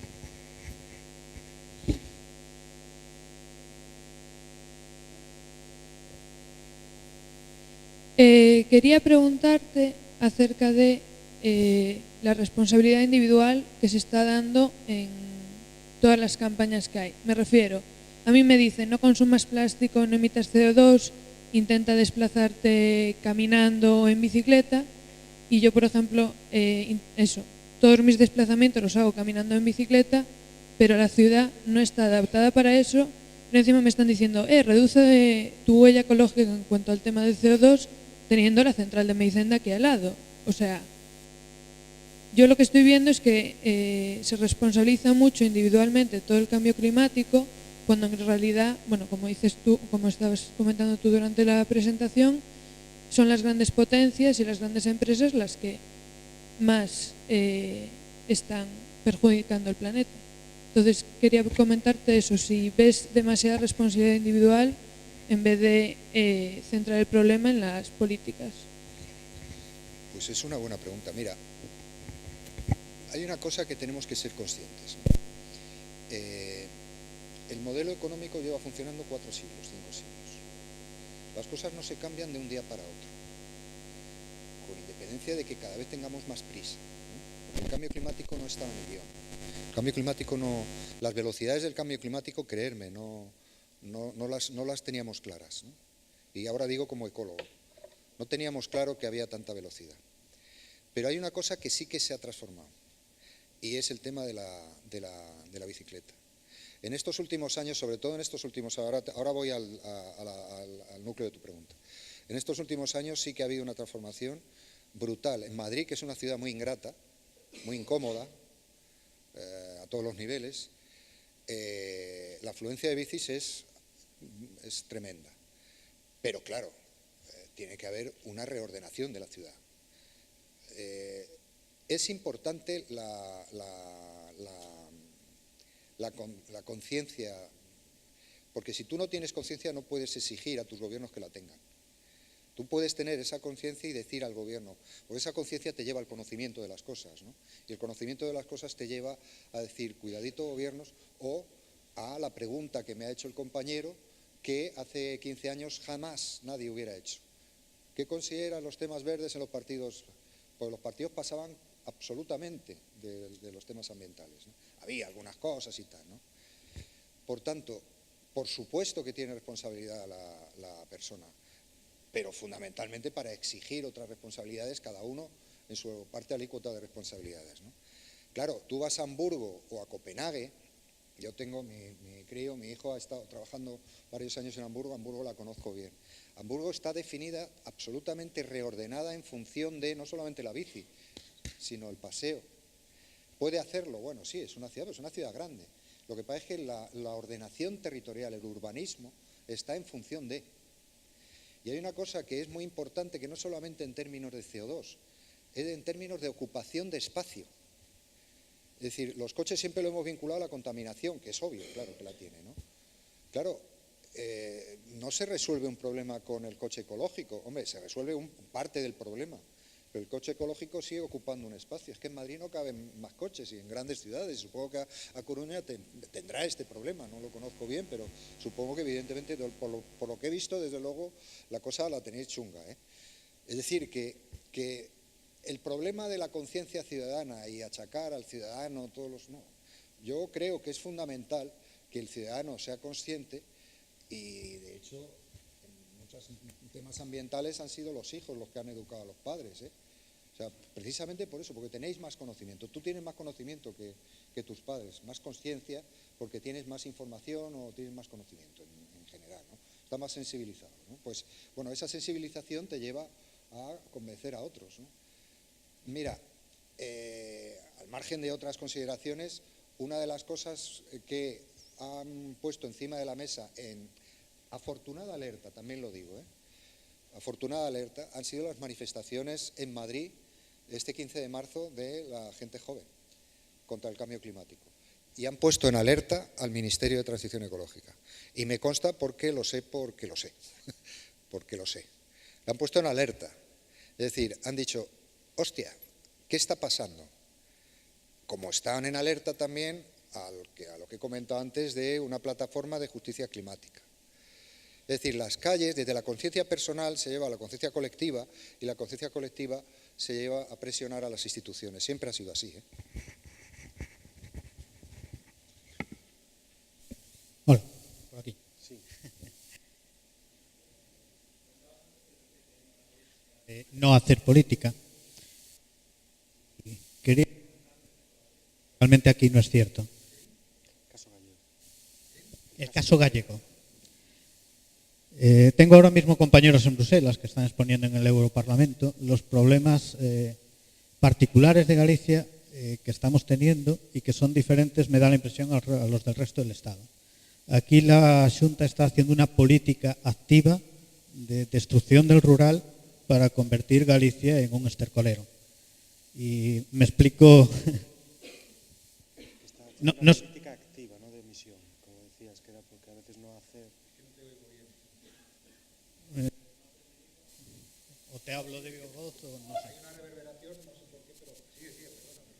Quería preguntarte acerca de la responsabilidad individual que se está dando en todas las campañas que hay. Me refiero, a mí me dicen, no consumas plástico, no emitas CO2, intenta desplazarte caminando o en bicicleta, y yo, por ejemplo, todos mis desplazamientos los hago caminando en bicicleta, pero la ciudad no está adaptada para eso, pero encima me están diciendo, reduce tu huella ecológica en cuanto al tema del CO2, teniendo la central de Meicenda aquí al lado. O sea, yo lo que estoy viendo es que se responsabiliza mucho individualmente todo el cambio climático, cuando en realidad, bueno, como dices tú, como estabas comentando tú durante la presentación, son las grandes potencias y las grandes empresas las que más están perjudicando el planeta. Entonces, quería comentarte eso, si ves demasiada responsabilidad individual en vez de centrar el problema en las políticas. Pues es una buena pregunta. Mira, hay una cosa que tenemos que ser conscientes, ¿no? El modelo económico lleva funcionando 4 siglos, 5 siglos. Las cosas no se cambian de un día para otro, con independencia de que cada vez tengamos más prisa, ¿no? Porque el cambio climático no está en el guión. El cambio climático no... Las velocidades del cambio climático, creerme, no las teníamos claras, ¿no? Y ahora digo como ecólogo, no teníamos claro que había tanta velocidad. Pero hay una cosa que sí que se ha transformado, y es el tema de la bicicleta. En estos últimos años, sobre todo en estos últimos, ahora voy al núcleo de tu pregunta. En estos últimos años sí que ha habido una transformación brutal. En Madrid, que es una ciudad muy ingrata, muy incómoda, a todos los niveles, la afluencia de bicis es tremenda. Pero claro, tiene que haber una reordenación de la ciudad. Es importante la conciencia, porque si tú no tienes conciencia no puedes exigir a tus gobiernos que la tengan. Tú puedes tener esa conciencia y decir al gobierno, porque esa conciencia te lleva al conocimiento de las cosas, ¿no? Y el conocimiento de las cosas te lleva a decir, cuidadito gobiernos, o a la pregunta que me ha hecho el compañero, que hace 15 años jamás nadie hubiera hecho. ¿Qué consideran los temas verdes en los partidos? Pues los partidos pasaban absolutamente de los temas ambientales, ¿no? Había algunas cosas y tal, ¿no? Por tanto, por supuesto que tiene responsabilidad la persona, pero fundamentalmente para exigir otras responsabilidades, cada uno en su parte alícuota de responsabilidades, ¿no? Claro, tú vas a Hamburgo o a Copenhague, yo tengo mi hijo ha estado trabajando varios años en Hamburgo la conozco bien. Hamburgo está definida, absolutamente reordenada en función de no solamente la bici, sino el paseo. ¿Puede hacerlo? Bueno, sí, es una ciudad, pero es una ciudad grande. Lo que pasa es que la ordenación territorial, el urbanismo, está en función de... Y hay una cosa que es muy importante, que no solamente en términos de CO2, es en términos de ocupación de espacio. Es decir, los coches siempre lo hemos vinculado a la contaminación, que es obvio, claro que la tiene, ¿no? Claro, no se resuelve un problema con el coche ecológico. Hombre, se resuelve parte del problema, pero el coche ecológico sigue ocupando un espacio. Es que en Madrid no caben más coches y en grandes ciudades. Supongo que a Coruña tendrá este problema, no lo conozco bien, pero supongo que evidentemente, por lo que he visto, desde luego, la cosa la tenéis chunga, ¿eh? Es decir, que el problema de la conciencia ciudadana y achacar al ciudadano todos los... No, yo creo que es fundamental que el ciudadano sea consciente y, de hecho, en muchos temas ambientales han sido los hijos los que han educado a los padres, ¿eh? O sea, precisamente por eso, porque tenéis más conocimiento. Tú tienes más conocimiento que tus padres, más conciencia, porque tienes más información o tienes más conocimiento en general, ¿no? Estás más sensibilizado, ¿no? Pues, bueno, esa sensibilización te lleva a convencer a otros, ¿no? Mira, al margen de otras consideraciones, una de las cosas que han puesto encima de la mesa en afortunada alerta, también lo digo, afortunada alerta, han sido las manifestaciones en Madrid este 15 de marzo de la gente joven contra el cambio climático. y han puesto en alerta al Ministerio de Transición Ecológica. Y me consta porque lo sé. Porque lo sé. Le han puesto en alerta. Es decir, han dicho, hostia, ¿qué está pasando? Como están en alerta también a lo que he comentado antes de una plataforma de justicia climática. Es decir, las calles, desde la conciencia personal se lleva a la conciencia colectiva y la conciencia colectiva se lleva a presionar a las instituciones. Siempre ha sido así, ¿eh? Hola, por aquí. Sí. No hacer política. Quería... Realmente aquí no es cierto. El caso gallego. Tengo ahora mismo compañeros en Bruselas que están exponiendo en el Europarlamento los problemas particulares de Galicia que estamos teniendo y que son diferentes, me da la impresión, a los del resto del Estado. Aquí la Xunta está haciendo una política activa de destrucción del rural para convertir Galicia en un estercolero. Y me explico... No, política activa, no de emisión, como decías, que era porque a veces no hacer... O te hablo de viva voz o no sé. Hay una reverberación, no sé por qué, pero sigue, perdona.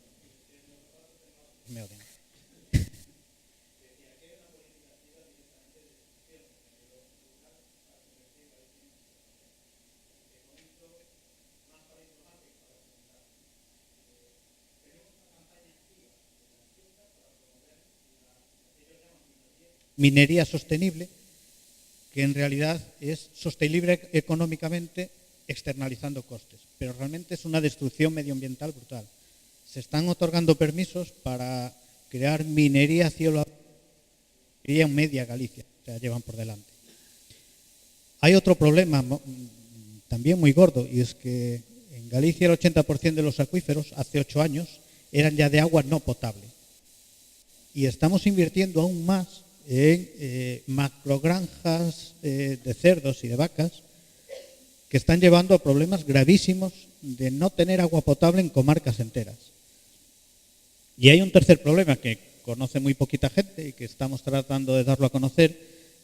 Me odian. Minería sostenible, que en realidad es sostenible económicamente externalizando costes, pero realmente es una destrucción medioambiental brutal. Se están otorgando permisos para crear minería a cielo abierto en media Galicia, o sea, llevan por delante. Hay otro problema también muy gordo, y es que en Galicia el 80% de los acuíferos hace 8 años eran ya de agua no potable. Y estamos invirtiendo aún más en macrogranjas de cerdos y de vacas que están llevando a problemas gravísimos de no tener agua potable en comarcas enteras. Y hay un tercer problema que conoce muy poquita gente y que estamos tratando de darlo a conocer,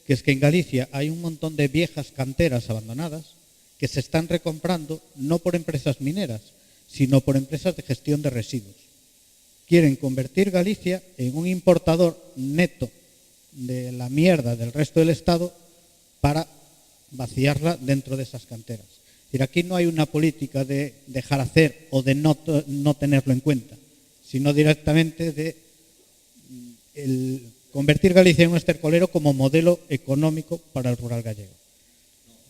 que es que en Galicia hay un montón de viejas canteras abandonadas que se están recomprando no por empresas mineras, sino por empresas de gestión de residuos. Quieren convertir Galicia en un importador neto de la mierda del resto del Estado para vaciarla dentro de esas canteras. Es decir, aquí no hay una política de dejar hacer o de no tenerlo en cuenta, sino directamente de convertir Galicia en un estercolero como modelo económico para el rural gallego.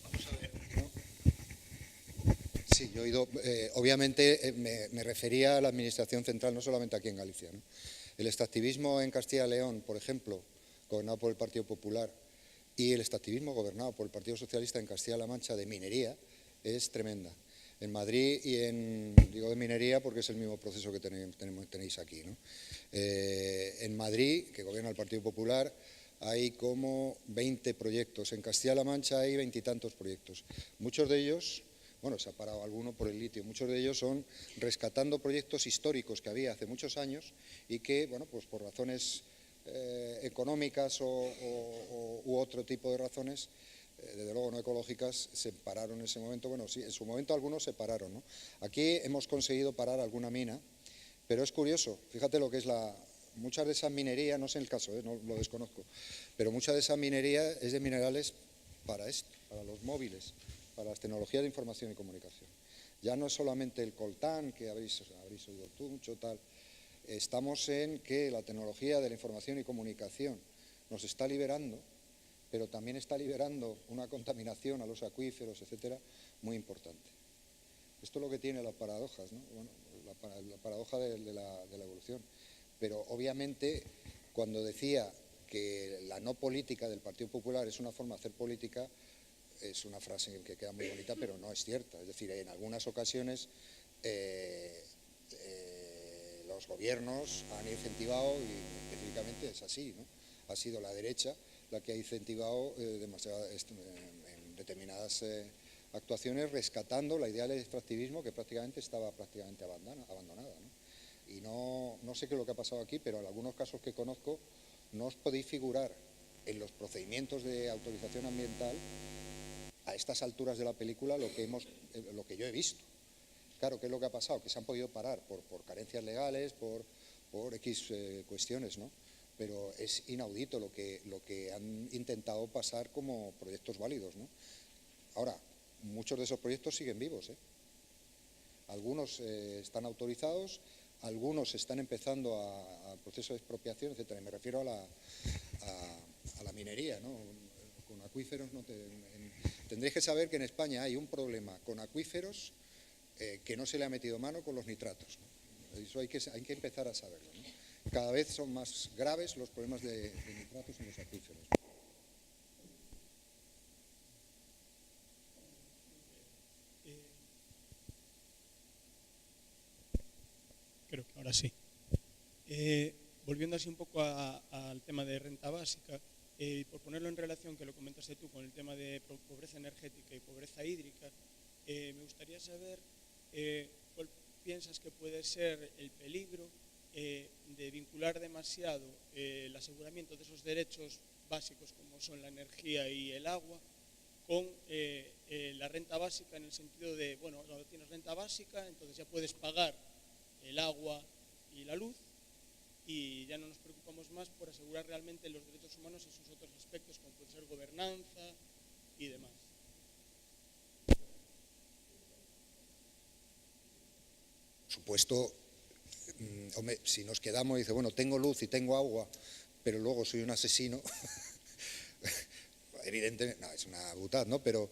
Vamos a ver, ¿no? Sí, yo he oído, obviamente me refería a la Administración Central, no solamente aquí en Galicia, ¿no? El extractivismo en Castilla y León, por ejemplo, gobernado por el Partido Popular, y el extractivismo gobernado por el Partido Socialista en Castilla-La Mancha de minería es tremenda. En Madrid digo de minería porque es el mismo proceso que tenéis aquí, ¿no? En Madrid, que gobierna el Partido Popular, hay como 20 proyectos. En Castilla-La Mancha hay 20 y tantos proyectos. Muchos de ellos, bueno, se ha parado alguno por el litio, muchos de ellos son rescatando proyectos históricos que había hace muchos años y que, bueno, pues por razones económicas u otro tipo de razones, desde luego no ecológicas, se pararon en ese momento. Bueno, sí, en su momento algunos se pararon, ¿no? Aquí hemos conseguido parar alguna mina, pero es curioso, fíjate lo que es muchas de esas minerías, no sé el caso, no lo desconozco, pero mucha de esa minería es de minerales para esto, para los móviles, para las tecnologías de información y comunicación. Ya no es solamente el coltán, que habréis oído tú mucho, tal. Estamos en que la tecnología de la información y comunicación nos está liberando, pero también está liberando una contaminación a los acuíferos, etcétera, muy importante. Esto es lo que tiene las paradojas, ¿no? Bueno, la paradoja de la evolución. Pero obviamente, cuando decía que la no política del Partido Popular es una forma de hacer política, es una frase que queda muy bonita, pero no es cierta. Es decir, en algunas ocasiones los gobiernos han incentivado, y específicamente es así, ¿no? Ha sido la derecha la que ha incentivado en determinadas actuaciones, rescatando la idea del extractivismo que prácticamente estaba abandonada, ¿no? Y no no sé qué es lo que ha pasado aquí, pero en algunos casos que conozco no os podéis figurar en los procedimientos de autorización ambiental a estas alturas de la película lo que yo he visto. Claro, ¿qué es lo que ha pasado? Que se han podido parar por carencias legales, por X cuestiones, ¿no? Pero es inaudito lo que han intentado pasar como proyectos válidos, ¿no? Ahora, muchos de esos proyectos siguen vivos, ¿eh? Algunos están autorizados, algunos están empezando al proceso de expropiación, etcétera. Y me refiero a la minería, ¿no? Con acuíferos tendréis que saber que en España hay un problema con acuíferos que no se le ha metido mano con los nitratos, ¿no? Eso hay que empezar a saberlo, ¿no? Cada vez son más graves los problemas de nitratos en los acuíferos. Creo que ahora sí. Volviendo así un poco al tema de renta básica, por ponerlo en relación, que lo comentaste tú, con el tema de pobreza energética y pobreza hídrica, me gustaría saber cuál piensas que puede ser el peligro de vincular demasiado el aseguramiento de esos derechos básicos como son la energía y el agua con la renta básica, en el sentido de, bueno, ahora tienes renta básica, entonces ya puedes pagar el agua y la luz y ya no nos preocupamos más por asegurar realmente los derechos humanos en sus otros aspectos, como puede ser gobernanza y demás. Por supuesto, hombre, si nos quedamos y dice, bueno, tengo luz y tengo agua, pero luego soy un asesino, evidentemente, no, es una butad, ¿no? Pero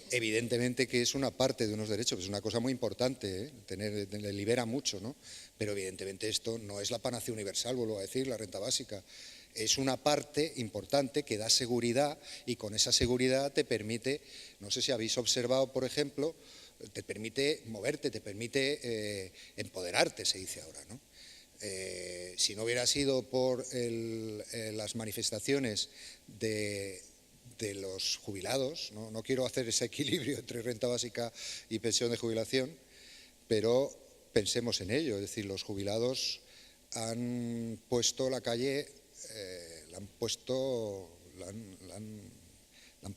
evidentemente que es una parte de unos derechos, es una cosa muy importante, ¿eh? Le libera mucho, ¿no? Pero evidentemente esto no es la panacea universal, vuelvo a decir, la renta básica. Es una parte importante que da seguridad y con esa seguridad te permite, no sé si habéis observado, por ejemplo, te permite moverte, te permite empoderarte, se dice ahora, ¿no? Si no hubiera sido por las manifestaciones de los jubilados, no quiero hacer ese equilibrio entre renta básica y pensión de jubilación, pero pensemos en ello, es decir, los jubilados han puesto la calle, la han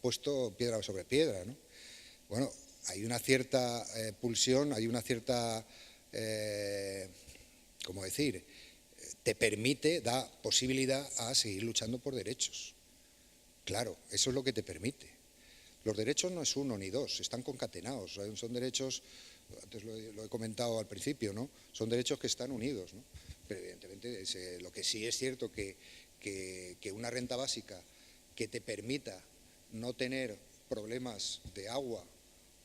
puesto piedra sobre piedra, ¿no? Bueno, hay una cierta pulsión, hay una cierta, ¿cómo decir?, te permite, da posibilidad a seguir luchando por derechos. Claro, eso es lo que te permite. Los derechos no es uno ni dos, están concatenados, son derechos, antes lo he comentado al principio, ¿no? Son derechos que están unidos, ¿no? Pero evidentemente lo que sí es cierto que una renta básica que te permita no tener problemas de agua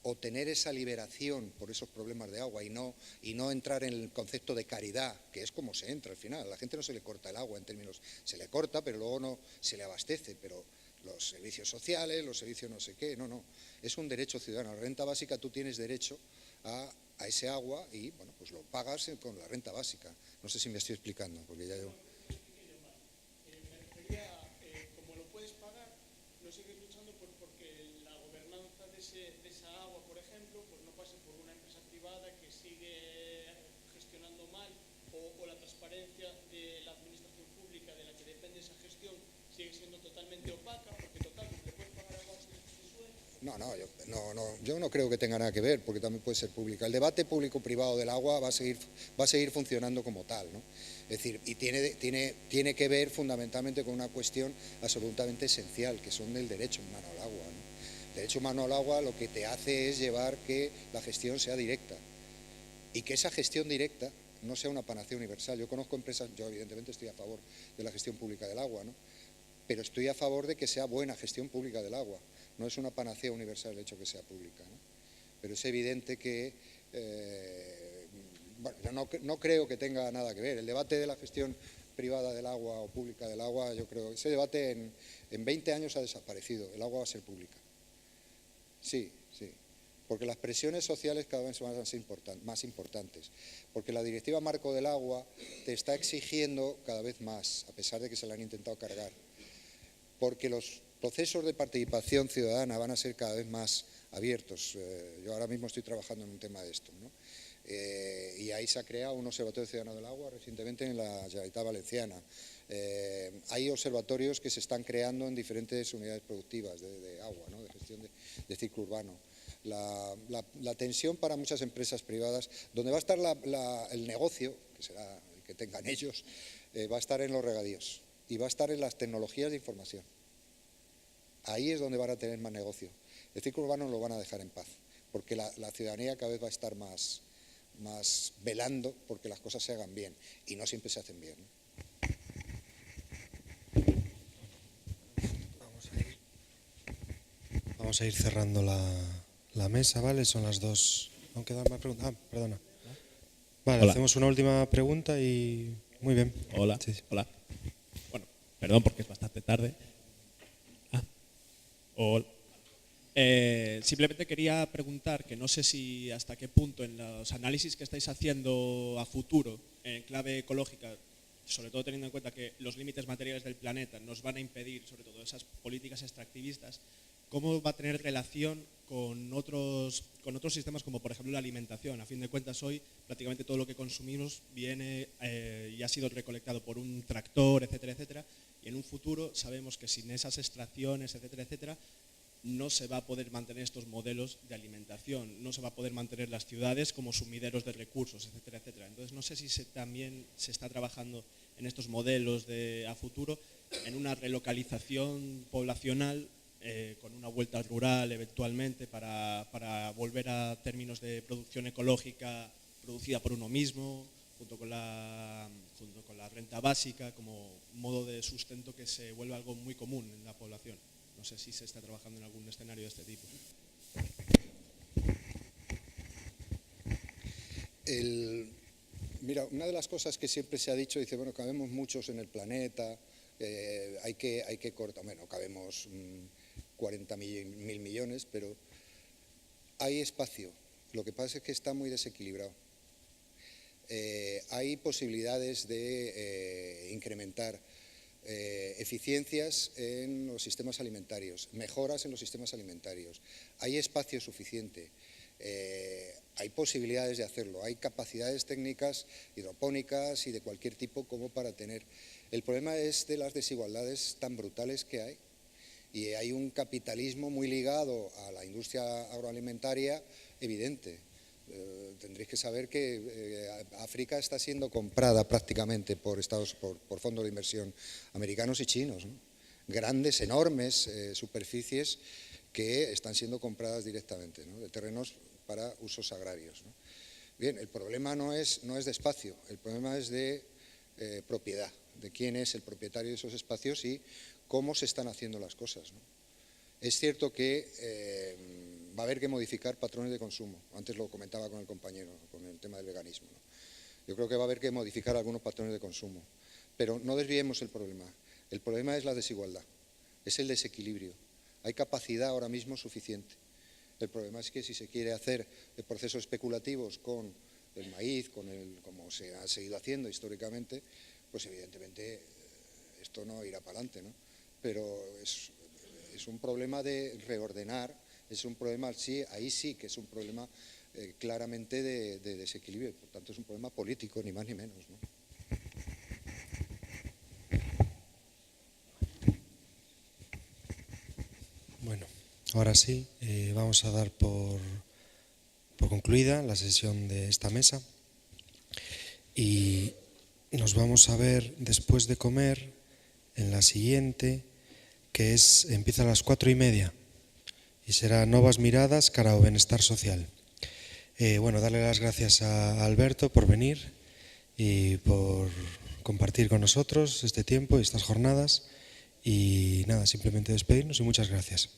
o tener esa liberación por esos problemas de agua y no entrar en el concepto de caridad, que es como se entra al final. A la gente no se le corta el agua en términos, se le corta, pero luego no se le abastece, pero los servicios sociales, los servicios no sé qué, no, es un derecho ciudadano. La renta básica, tú tienes derecho a ese agua y, bueno, pues lo pagas con la renta básica. No sé si me estoy explicando, porque ya yo... Como lo puedes pagar, no sigues luchando porque la gobernanza de esa agua, por ejemplo, pues no pase por una empresa privada que sigue gestionando mal, o la transparencia de la administración pública de la que depende esa gestión sigue siendo totalmente opaca, porque total, le puedes pagar agua sin yo no creo que tenga nada que ver, porque también puede ser pública. El debate público-privado del agua va a seguir funcionando como tal, ¿no? Es decir, y tiene que ver fundamentalmente con una cuestión absolutamente esencial, que son el derecho humano al agua, ¿no? El derecho humano al agua lo que te hace es llevar que la gestión sea directa y que esa gestión directa no sea una panacea universal. Yo conozco empresas, yo evidentemente estoy a favor de la gestión pública del agua, ¿no? Pero estoy a favor de que sea buena gestión pública del agua. No es una panacea universal el hecho que sea pública, ¿no? Pero es evidente que, bueno, yo no creo que tenga nada que ver. El debate de la gestión privada del agua o pública del agua, yo creo que ese debate en 20 años ha desaparecido. El agua va a ser pública. Sí, porque las presiones sociales cada vez van a ser más importantes, porque la Directiva Marco del Agua te está exigiendo cada vez más, a pesar de que se la han intentado cargar, porque los procesos de participación ciudadana van a ser cada vez más abiertos. Yo ahora mismo estoy trabajando en un tema de esto, ¿no? Y ahí se ha creado un observatorio ciudadano del agua recientemente en la Generalitat Valenciana. Hay observatorios que se están creando en diferentes unidades productivas de agua, ¿no? De gestión de ciclo urbano. La tensión para muchas empresas privadas, donde va a estar el negocio, que será el que tengan ellos, va a estar en los regadíos y va a estar en las tecnologías de información. Ahí es donde van a tener más negocio. El ciclo urbano lo van a dejar en paz, porque la ciudadanía cada vez va a estar más velando porque las cosas se hagan bien, y no siempre se hacen bien, ¿no? Vamos a ir cerrando la mesa, ¿vale? Son las 2. ¿Aún quedan más preguntas? Perdona. Vale, Hola. hacemos una última pregunta y... Muy bien. Hola, Sí, sí. hola. Bueno, perdón porque es bastante tarde. Hola. Simplemente quería preguntar que no sé si hasta qué punto en los análisis que estáis haciendo a futuro en clave ecológica, sobre todo teniendo en cuenta que los límites materiales del planeta nos van a impedir, sobre todo esas políticas extractivistas, ¿cómo va a tener relación con otros sistemas como por ejemplo la alimentación? A fin de cuentas hoy prácticamente todo lo que consumimos viene y ha sido recolectado por un tractor, etcétera, etcétera, y en un futuro sabemos que sin esas extracciones, etcétera, etcétera, no se va a poder mantener estos modelos de alimentación, no se va a poder mantener las ciudades como sumideros de recursos, etcétera, etcétera. Entonces no sé si también se está trabajando en estos modelos a futuro, en una relocalización poblacional, con una vuelta rural eventualmente para volver a términos de producción ecológica producida por uno mismo, junto con la renta básica, como modo de sustento que se vuelve algo muy común en la población. No sé si se está trabajando en algún escenario de este tipo. Mira, una de las cosas que siempre se ha dicho, dice, bueno, cabemos muchos en el planeta, hay que cortar, bueno, cabemos 40.000 millones, pero hay espacio. Lo que pasa es que está muy desequilibrado. Hay posibilidades de incrementar eficiencias en los sistemas alimentarios, mejoras en los sistemas alimentarios. Hay espacio suficiente, hay posibilidades de hacerlo, hay capacidades técnicas hidropónicas y de cualquier tipo como para tener. El problema es de las desigualdades tan brutales que hay, y hay un capitalismo muy ligado a la industria agroalimentaria evidente. Tendréis que saber que África está siendo comprada prácticamente por fondos de inversión americanos y chinos, ¿no? Grandes, enormes superficies que están siendo compradas directamente, ¿no? De terrenos para usos agrarios, ¿no? Bien, el problema no es de espacio, el problema es de propiedad, de quién es el propietario de esos espacios y cómo se están haciendo las cosas, ¿no? Es cierto que va a haber que modificar patrones de consumo. Antes lo comentaba con el compañero, con el tema del veganismo, ¿no? Yo creo que va a haber que modificar algunos patrones de consumo. Pero no desviemos el problema. El problema es la desigualdad, es el desequilibrio. Hay capacidad ahora mismo suficiente. El problema es que si se quiere hacer procesos especulativos con el maíz, como se ha seguido haciendo históricamente, pues evidentemente esto no irá para adelante, ¿no? Pero es un problema de reordenar. Es un problema, sí, ahí sí que es un problema claramente de desequilibrio, por tanto es un problema político, ni más ni menos, ¿no? Bueno, ahora sí, vamos a dar por concluida la sesión de esta mesa y nos vamos a ver después de comer en la siguiente, que empieza a las 4:30. Y será Novas Miradas cara ao Benestar Social. Bueno, darle las gracias a Alberto por venir y por compartir con nosotros este tiempo y estas jornadas. Y nada, simplemente despedirnos y muchas gracias.